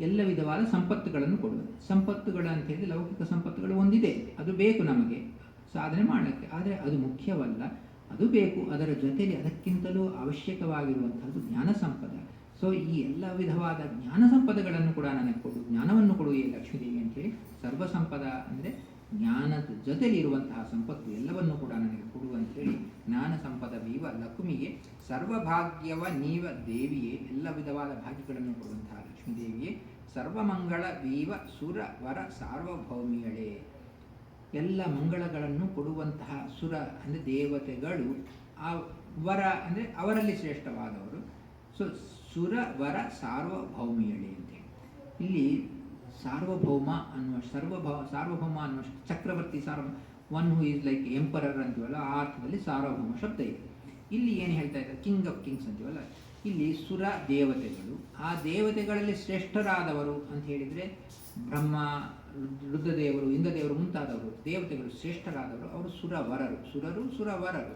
ಎಲ್ಲ ವಿಧವಾದ ಸಂಪತ್ತುಗಳನ್ನು ಕೊಡುವುದು. ಸಂಪತ್ತುಗಳು ಅಂತ ಹೇಳಿದ್ರೆ ಲೌಕಿಕ ಸಂಪತ್ತುಗಳು ಒಂದಿದೆ, ಅದು ಬೇಕು ನಮಗೆ ಸಾಧನೆ ಮಾಡಲಿಕ್ಕೆ, ಆದರೆ ಅದು ಮುಖ್ಯವಲ್ಲ, ಅದು ಬೇಕು. ಅದರ ಜೊತೆಯಲ್ಲಿ ಅದಕ್ಕಿಂತಲೂ ಅವಶ್ಯಕವಾಗಿರುವಂಥದ್ದು ಜ್ಞಾನ ಸಂಪದ. ಸೊ ಈ ಎಲ್ಲ ವಿಧವಾದ ಜ್ಞಾನ ಸಂಪದಗಳನ್ನು ಕೂಡ ನನಗೆ ಕೊಡು, ಜ್ಞಾನವನ್ನು ಕೊಡು ಈ ಲಕ್ಷ್ಮೀದೇವಿ ಅಂತೇಳಿ. ಸರ್ವಸಂಪದ ಅಂದರೆ ಜ್ಞಾನದ ಜೊತೆಲಿ ಇರುವಂತಹ ಸಂಪತ್ತು ಎಲ್ಲವನ್ನು ಕೂಡ ನನಗೆ ಕೊಡು ಅಂತೇಳಿ ಜ್ಞಾನ ಸಂಪದ ವೀವ ಲಕ್ಷ್ಮಿಗೆ, ಸರ್ವಭಾಗ್ಯವ ನೀವ ದೇವಿಯೇ, ಎಲ್ಲ ವಿಧವಾದ ಭಾಗ್ಯಗಳನ್ನು ಕೊಡುವಂತಹ ಲಕ್ಷ್ಮೀದೇವಿಯೇ, ಸರ್ವಮಂಗಳ ವೀವ ಸುರ ವರ ಸಾರ್ವಭೌಮಿಯಳೇ, ಎಲ್ಲ ಮಂಗಳಗಳನ್ನು ಕೊಡುವಂತಹ ಸುರ ಅಂದರೆ ದೇವತೆಗಳು, ಆ ವರ ಅಂದರೆ ಅವರಲ್ಲಿ ಶ್ರೇಷ್ಠವಾದವರು. ಸೊ ಸುರ ವರ ಸಾರ್ವಭೌಮಿಯಳೇ ಅಂತೇಳಿ ಇಲ್ಲಿ ಸಾರ್ವಭೌಮ ಅನ್ನುವ ಸಾರ್ವಭೌಮ ಅನ್ನುವ ಚಕ್ರವರ್ತಿ, one who is like emperor ಅಂತೀವಲ್ಲ, ಆ ಅರ್ಥದಲ್ಲಿ ಸಾರ್ವಭೌಮ ಶಬ್ದ ಇದೆ. ಇಲ್ಲಿ ಏನು ಹೇಳ್ತಾ ಇದ್ದಾರೆ, ಕಿಂಗ್ ಆಫ್ ಕಿಂಗ್ಸ್ ಅಂತೀವಲ್ಲ, ಇಲ್ಲಿ ಸುರ ದೇವತೆಗಳು, ಆ ದೇವತೆಗಳಲ್ಲಿ ಶ್ರೇಷ್ಠರಾದವರು ಅಂತ ಹೇಳಿದರೆ ಬ್ರಹ್ಮ, ರುದ್ರದೇವರು, ಇಂದ್ರದೇವರು ಮುಂತಾದವರು ದೇವತೆಗಳು ಶ್ರೇಷ್ಠರಾದವರು, ಅವರು ಸುರವರರು. ಸುರರು ಸುರವರರು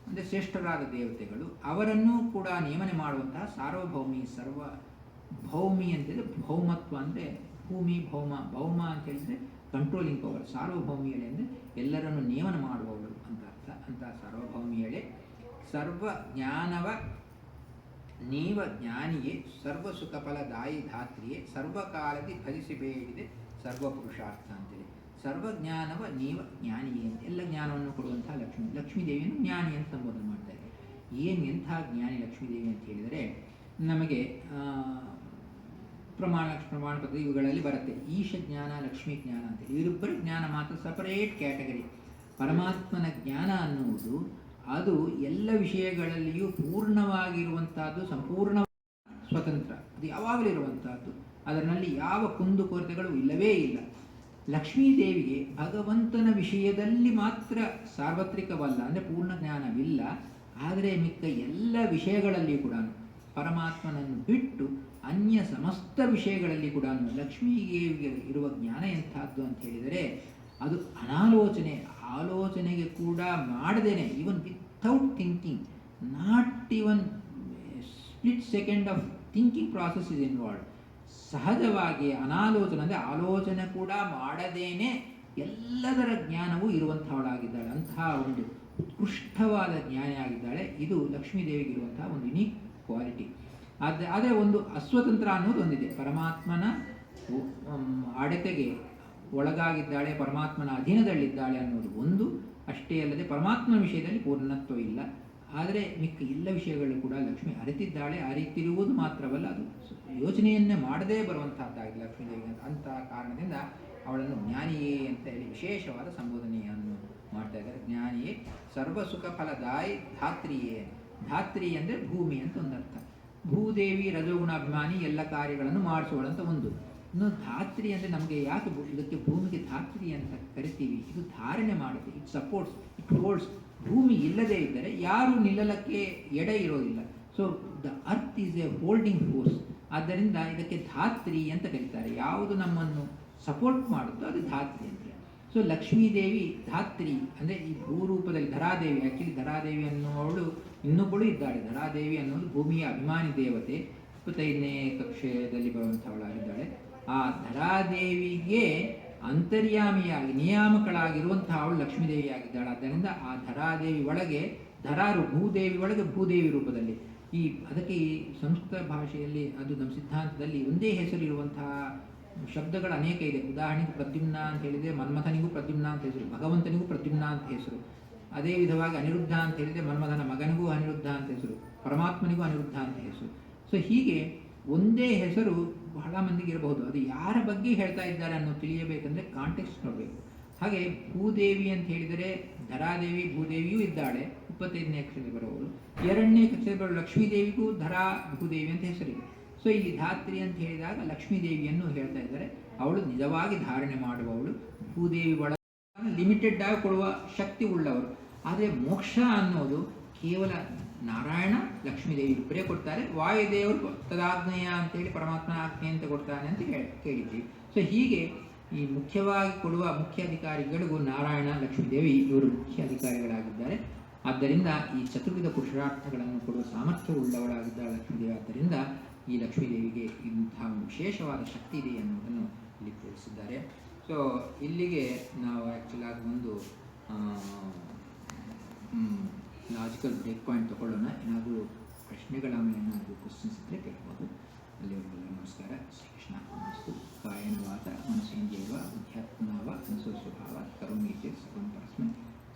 ಅಂದರೆ ಶ್ರೇಷ್ಠರಾದ ದೇವತೆಗಳು, ಅವರನ್ನೂ ಕೂಡ ನೇಮನೆ ಮಾಡುವಂತಹ ಸಾರ್ವಭೌಮಿ. ಸರ್ವಭೌಮಿ ಅಂತೇಳಿದ್ರೆ ಭೌಮತ್ವ ಅಂದರೆ ಭೂಮಿ, ಭೌಮ ಅಂತ ಹೇಳಿದರೆ ಕಂಟ್ರೋಲಿಂಗ್ ಪವರ್. ಸಾರ್ವಭೌಮಿಯಳೆ ಅಂದರೆ ಎಲ್ಲರನ್ನು ನೇಮನ ಮಾಡುವವಳು ಅಂತ ಅರ್ಥ. ಅಂತ ಸಾರ್ವಭೌಮಿಯಳೆ, ಸರ್ವ ಜ್ಞಾನವ ನೀವ ಜ್ಞಾನಿಯೇ, ಸರ್ವ ಸುಖಫಲದಾಯಿ ಧಾತ್ರಿಯೇ, ಸರ್ವಕಾಲದಿ ಭಜಿಸಬೇಡಿದೆ ಸರ್ವಪುರುಷಾರ್ಥ ಅಂತೇಳಿ. ಸರ್ವಜ್ಞಾನವ ನೀವ ಜ್ಞಾನಿಯೇ ಅಂತ, ಎಲ್ಲ ಜ್ಞಾನವನ್ನು ಕೊಡುವಂತಹ ಲಕ್ಷ್ಮೀದೇವಿಯನ್ನು ಜ್ಞಾನಿ ಅಂತ ಸಂಬೋಧನೆ ಮಾಡ್ತಾ ಇದ್ದಾರೆ. ಏನು ಎಂಥ ಜ್ಞಾನಿ ಲಕ್ಷ್ಮೀದೇವಿ ಅಂತ ಹೇಳಿದರೆ, ನಮಗೆ ಪ್ರಮಾಣ ಪತ್ರ ಇವುಗಳಲ್ಲಿ ಬರುತ್ತೆ. ಈಶ ಜ್ಞಾನ, ಲಕ್ಷ್ಮೀ ಜ್ಞಾನ ಅಂತೇಳಿ ಇವರಿಬ್ಬರ ಜ್ಞಾನ ಮಾತ್ರ ಸಪರೇಟ್ ಕ್ಯಾಟಗರಿ. ಪರಮಾತ್ಮನ ಜ್ಞಾನ ಅನ್ನುವುದು ಅದು ಎಲ್ಲ ವಿಷಯಗಳಲ್ಲಿಯೂ ಪೂರ್ಣವಾಗಿರುವಂತಹದ್ದು, ಸಂಪೂರ್ಣ ಸ್ವತಂತ್ರ, ಅದು ಯಾವಾಗಲೂ ಇರುವಂತಹದ್ದು, ಅದರಲ್ಲಿ ಯಾವ ಕುಂದುಕೊರತೆಗಳು ಇಲ್ಲವೇ ಇಲ್ಲ. ಲಕ್ಷ್ಮೀದೇವಿಗೆ ಭಗವಂತನ ವಿಷಯದಲ್ಲಿ ಮಾತ್ರ ಸಾರ್ವತ್ರಿಕವಲ್ಲ ಅಂದರೆ ಪೂರ್ಣ ಜ್ಞಾನವಿಲ್ಲ, ಆದರೆ ಮಿಕ್ಕ ಎಲ್ಲ ವಿಷಯಗಳಲ್ಲಿ ಕೂಡ ಪರಮಾತ್ಮನನ್ನು ಬಿಟ್ಟು ಅನ್ಯ ಸಮಸ್ತ ವಿಷಯಗಳಲ್ಲಿ ಕೂಡ ಲಕ್ಷ್ಮೀದೇವಿಗೆ ಇರುವ ಜ್ಞಾನ ಎಂಥದ್ದು ಅಂತ ಹೇಳಿದರೆ ಅದು ಆಲೋಚನೆಗೆ ಕೂಡ ಮಾಡದೇನೆ, even without thinking, not even split second of thinking process is involved. ಸಹಜವಾಗಿ ಅನಾಲೋಚನೆ ಅಂದರೆ ಆಲೋಚನೆ ಕೂಡ ಮಾಡದೇನೆ ಎಲ್ಲದರ ಜ್ಞಾನವೂ ಇರುವಂಥವಳಾಗಿದ್ದಾಳೆ. ಅಂತಹ ಒಂದು ಉತ್ಕೃಷ್ಟವಾದ ಜ್ಞಾನಿಯಾಗಿದ್ದಾಳೆ. ಇದು ಲಕ್ಷ್ಮೀದೇವಿಗಿರುವಂತಹ ಒಂದು ಯುನೀಕ್ ಕ್ವಾಲಿಟಿ. ಆದರೆ ಒಂದು ಅಸ್ವತಂತ್ರ ಅನ್ನೋದು ಒಂದಿದೆ. ಪರಮಾತ್ಮನ ಅಡೆತೆಗೆ ಒಳಗಾಗಿದ್ದಾಳೆ, ಪರಮಾತ್ಮನ ಅಧೀನದಲ್ಲಿದ್ದಾಳೆ ಅನ್ನೋದು ಒಂದು. ಅಷ್ಟೇ ಅಲ್ಲದೆ ಪರಮಾತ್ಮನ ವಿಷಯದಲ್ಲಿ ಪೂರ್ಣತ್ವ ಇಲ್ಲ, ಆದರೆ ಮಿಕ್ಕ ಎಲ್ಲ ವಿಷಯಗಳು ಕೂಡ ಲಕ್ಷ್ಮಿ ಅರಿತಿದ್ದಾಳೆ. ಅರಿತಿರುವುದು ಮಾತ್ರವಲ್ಲ, ಅದು ಯೋಚನೆಯನ್ನೇ ಮಾಡದೇ ಬರುವಂತಹದ್ದಾಗಿದೆ ಲಕ್ಷ್ಮೀದೇವಿ. ಅಂತಹ ಕಾರಣದಿಂದ ಅವಳನ್ನು ಜ್ಞಾನಿಯೇ ಅಂತ ಹೇಳಿ ವಿಶೇಷವಾದ ಸಂಬೋಧನೆಯನ್ನು ಮಾಡ್ತಾ ಇದ್ದಾರೆ. ಜ್ಞಾನಿಯೇ, ಸರ್ವಸುಖ ಫಲದಾಯಿ ಧಾತ್ರಿಯೇ. ಧಾತ್ರಿ ಅಂದರೆ ಭೂಮಿ ಅಂತ ಒಂದು ಅರ್ಥ. ಭೂದೇವಿ ರಜೋಗುಣಾಭಿಮಾನಿ, ಎಲ್ಲ ಕಾರ್ಯಗಳನ್ನು ಮಾಡಿಸುವಳಂತ ಒಂದು. ಇನ್ನು ಧಾತ್ರಿ ಅಂದರೆ ನಮಗೆ ಯಾಕೆ ಇದಕ್ಕೆ ಭೂಮಿಗೆ ಧಾತ್ರಿ ಅಂತ ಕರಿತೀವಿ, ಇದು ಧಾರಣೆ ಮಾಡುತ್ತೆ, ಇಟ್ ಸಪೋರ್ಟ್ಸ್, ಇಟ್ ಹೋಲ್ಡ್ಸ್. ಭೂಮಿ ಇಲ್ಲದೇ ಇದ್ದರೆ ಯಾರೂ ನಿಲ್ಲಲಕ್ಕೆ ಎಡೆ ಇರೋದಿಲ್ಲ. So the earth is A holding force. ಆದ್ದರಿಂದ ಇದಕ್ಕೆ ಧಾತ್ರಿ ಅಂತ ಕರೀತಾರೆ. ಯಾವುದು ನಮ್ಮನ್ನು ಸಪೋರ್ಟ್ ಮಾಡುತ್ತೋ ಅದು ಧಾತ್ರಿ ಅಂತ. ಸೊ ಲಕ್ಷ್ಮೀದೇವಿ ಧಾತ್ರಿ ಅಂದರೆ ಈ ಭೂರೂಪದಲ್ಲಿ ಧರಾದೇವಿ, ಆ್ಯಕ್ಚುಲಿ ಧರಾದೇವಿ ಅನ್ನೋವಳು ಇನ್ನೊಬ್ಬಳು ಇದ್ದಾಳೆ. ಧರಾದೇವಿ ಅನ್ನೋದು ಭೂಮಿಯ ಅಭಿಮಾನಿ ದೇವತೆ, 25ನೇ ಕಕ್ಷೆಯಲ್ಲಿ ಬರುವಂಥವಳಾಗಿದ್ದಾಳೆ. ಆ ಧರಾದೇವಿಗೆ ಅಂತರ್ಯಾಮಿಯಾಗಿ ನಿಯಾಮಕಳಾಗಿರುವಂತಹ ಅವಳು ಲಕ್ಷ್ಮೀದೇವಿಯಾಗಿದ್ದಾಳೆ. ಆದ್ದರಿಂದ ಆ ಧರಾದೇವಿ ಒಳಗೆ ಧರಾರು ಭೂದೇವಿ ಒಳಗೆ ಭೂದೇವಿ ರೂಪದಲ್ಲಿ ಅದಕ್ಕೆ ಈ ಸಂಸ್ಕೃತ ಭಾಷೆಯಲ್ಲಿ ಅದು ನಮ್ಮ ಸಿದ್ಧಾಂತದಲ್ಲಿ ಒಂದೇ ಹೆಸರಿರುವಂತಹ ಶಬ್ದಗಳು ಅನೇಕ ಇದೆ. ಉದಾಹರಣೆಗೆ ಪ್ರದ್ಯುಮ್ನ ಅಂತ ಹೇಳಿದರೆ ಮನ್ಮಥನಿಗೂ ಪ್ರದ್ಯುಮ್ನ ಅಂತ ಹೆಸರು, ಭಗವಂತನಿಗೂ ಪ್ರದ್ಯುಮ್ನ ಅಂತ ಹೆಸರು. ಅದೇ ವಿಧವಾಗಿ ಅನಿರುದ್ಧ ಅಂತ ಹೇಳಿದರೆ ಮನ್ಮಥನ ಮಗನಿಗೂ ಅನಿರುದ್ಧ ಅಂತ ಹೆಸರು, ಪರಮಾತ್ಮನಿಗೂ ಅನಿರುದ್ಧ ಅಂತ ಹೆಸರು. ಸೊ ಹೀಗೆ ಒಂದೇ ಹೆಸರು ಬಹಳ ಮಂದಿಗೆ ಇರಬಹುದು. ಅದು ಯಾರ ಬಗ್ಗೆ ಹೇಳ್ತಾ ಇದ್ದಾರೆ ಅನ್ನೋ ತಿಳಿಯಬೇಕಂದ್ರೆ ಕಾಂಟೆಕ್ಸ್ಟ್ ನೋಡಬೇಕು. ಹಾಗೆ ಭೂದೇವಿ ಅಂತ ಹೇಳಿದರೆ ಧರಾದೇವಿ ಭೂದೇವಿಯೂ ಇದ್ದಾಳೆ, 25ನೇ ಕಕ್ಷೆಯಲ್ಲಿ ಬರುವವಳು. 2ನೇ ಕಕ್ಷೆಯಲ್ಲಿ ಬರುವ ಲಕ್ಷ್ಮೀದೇವಿಗೂ ಧರಾ ಭೂದೇವಿ ಅಂತ ಹೆಸರಿದೆ. ಸೊ ಇಲ್ಲಿ ಧಾತ್ರಿ ಅಂತ ಹೇಳಿದಾಗ ಲಕ್ಷ್ಮೀದೇವಿಯನ್ನು ಹೇಳ್ತಾ ಇದ್ದಾರೆ. ಅವಳು ನಿಜವಾಗಿ ಧಾರಣೆ ಮಾಡುವವಳು, ಭೂದೇವಿ ಒಳ ಲಿಮಿಟೆಡ್ ಆಗಿ ಕೊಡುವ ಶಕ್ತಿ ಉಳ್ಳವರು. ಆದರೆ ಮೋಕ್ಷ ಅನ್ನೋದು ಕೇವಲ ನಾರಾಯಣ ಲಕ್ಷ್ಮೀದೇವಿ ಇಬ್ಬರೇ ಕೊಡ್ತಾರೆ. ವಾಯುದೇವರು ತದಾಜ್ಞೆಯ ಅಂತೇಳಿ ಪರಮಾತ್ಮನ ಆಜ್ಞೆ ಅಂತ ಕೊಡ್ತಾನೆ ಅಂತ ಕೇಳಿದ್ದೀವಿ. ಸೊ ಹೀಗೆ ಈ ಮುಖ್ಯವಾಗಿ ಕೊಡುವ ಮುಖ್ಯ ಅಧಿಕಾರಿಗಳಿಗೂ ನಾರಾಯಣ ಲಕ್ಷ್ಮೀದೇವಿ ಇವರು ಮುಖ್ಯ ಅಧಿಕಾರಿಗಳಾಗಿದ್ದಾರೆ. ಆದ್ದರಿಂದ ಈ ಚತುರ್ವಿಧ ಪುರುಷಾರ್ಥಗಳನ್ನು ಕೊಡುವ ಸಾಮರ್ಥ್ಯ ಉಳ್ಳವಳಾಗಿದ್ದಾಳೆ ಲಕ್ಷ್ಮೀದೇವಿ. ಆದ್ದರಿಂದ ಈ ಲಕ್ಷ್ಮೀದೇವಿಗೆ ಇಂತಹ ವಿಶೇಷವಾದ ಶಕ್ತಿ ಇದೆ ಅನ್ನೋದನ್ನು ಇಲ್ಲಿ ತಿಳಿಸಿದ್ದಾರೆ. ಸೊ ಇಲ್ಲಿಗೆ ನಾವು ಆ್ಯಕ್ಚುಲಾಗಿ ಒಂದು ಲಾಜಿಕಲ್ ಬ್ರೇಕ್ ಪಾಯಿಂಟ್ ತಗೊಳ್ಳೋಣ. ಏನಾದರೂ ಪ್ರಶ್ನೆಗಳ ಮೇಲೆ ಏನಾದರೂ ಕ್ವಶನ್ಸ್ ಇದ್ದರೆ ಕೇಳ್ಬೋದು. ಅಲ್ಲಿವರೆಗೆಲ್ಲ ನಮಸ್ಕಾರ. ಶ್ರೀಕೃಷ್ಣ ಮಸ್ತು. ಕಾಯನ ವಾತ ಮನಸೇಂದ್ರಿಯವ ಬುದ್ಧ್ಯಾತ್ಮನಾವ ಅನಸೋ ಸ್ವಭಾವ ಕರೋಮಿ ಚೇತ್ ಸರ್ವಂ ಪರಸ್ಮೈ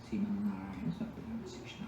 ಶ್ರೀಮನ್ನಾರಾಯಣ ಸತ್ಯನಾರಾಯಣ ಶ್ರೀಕೃಷ್ಣ.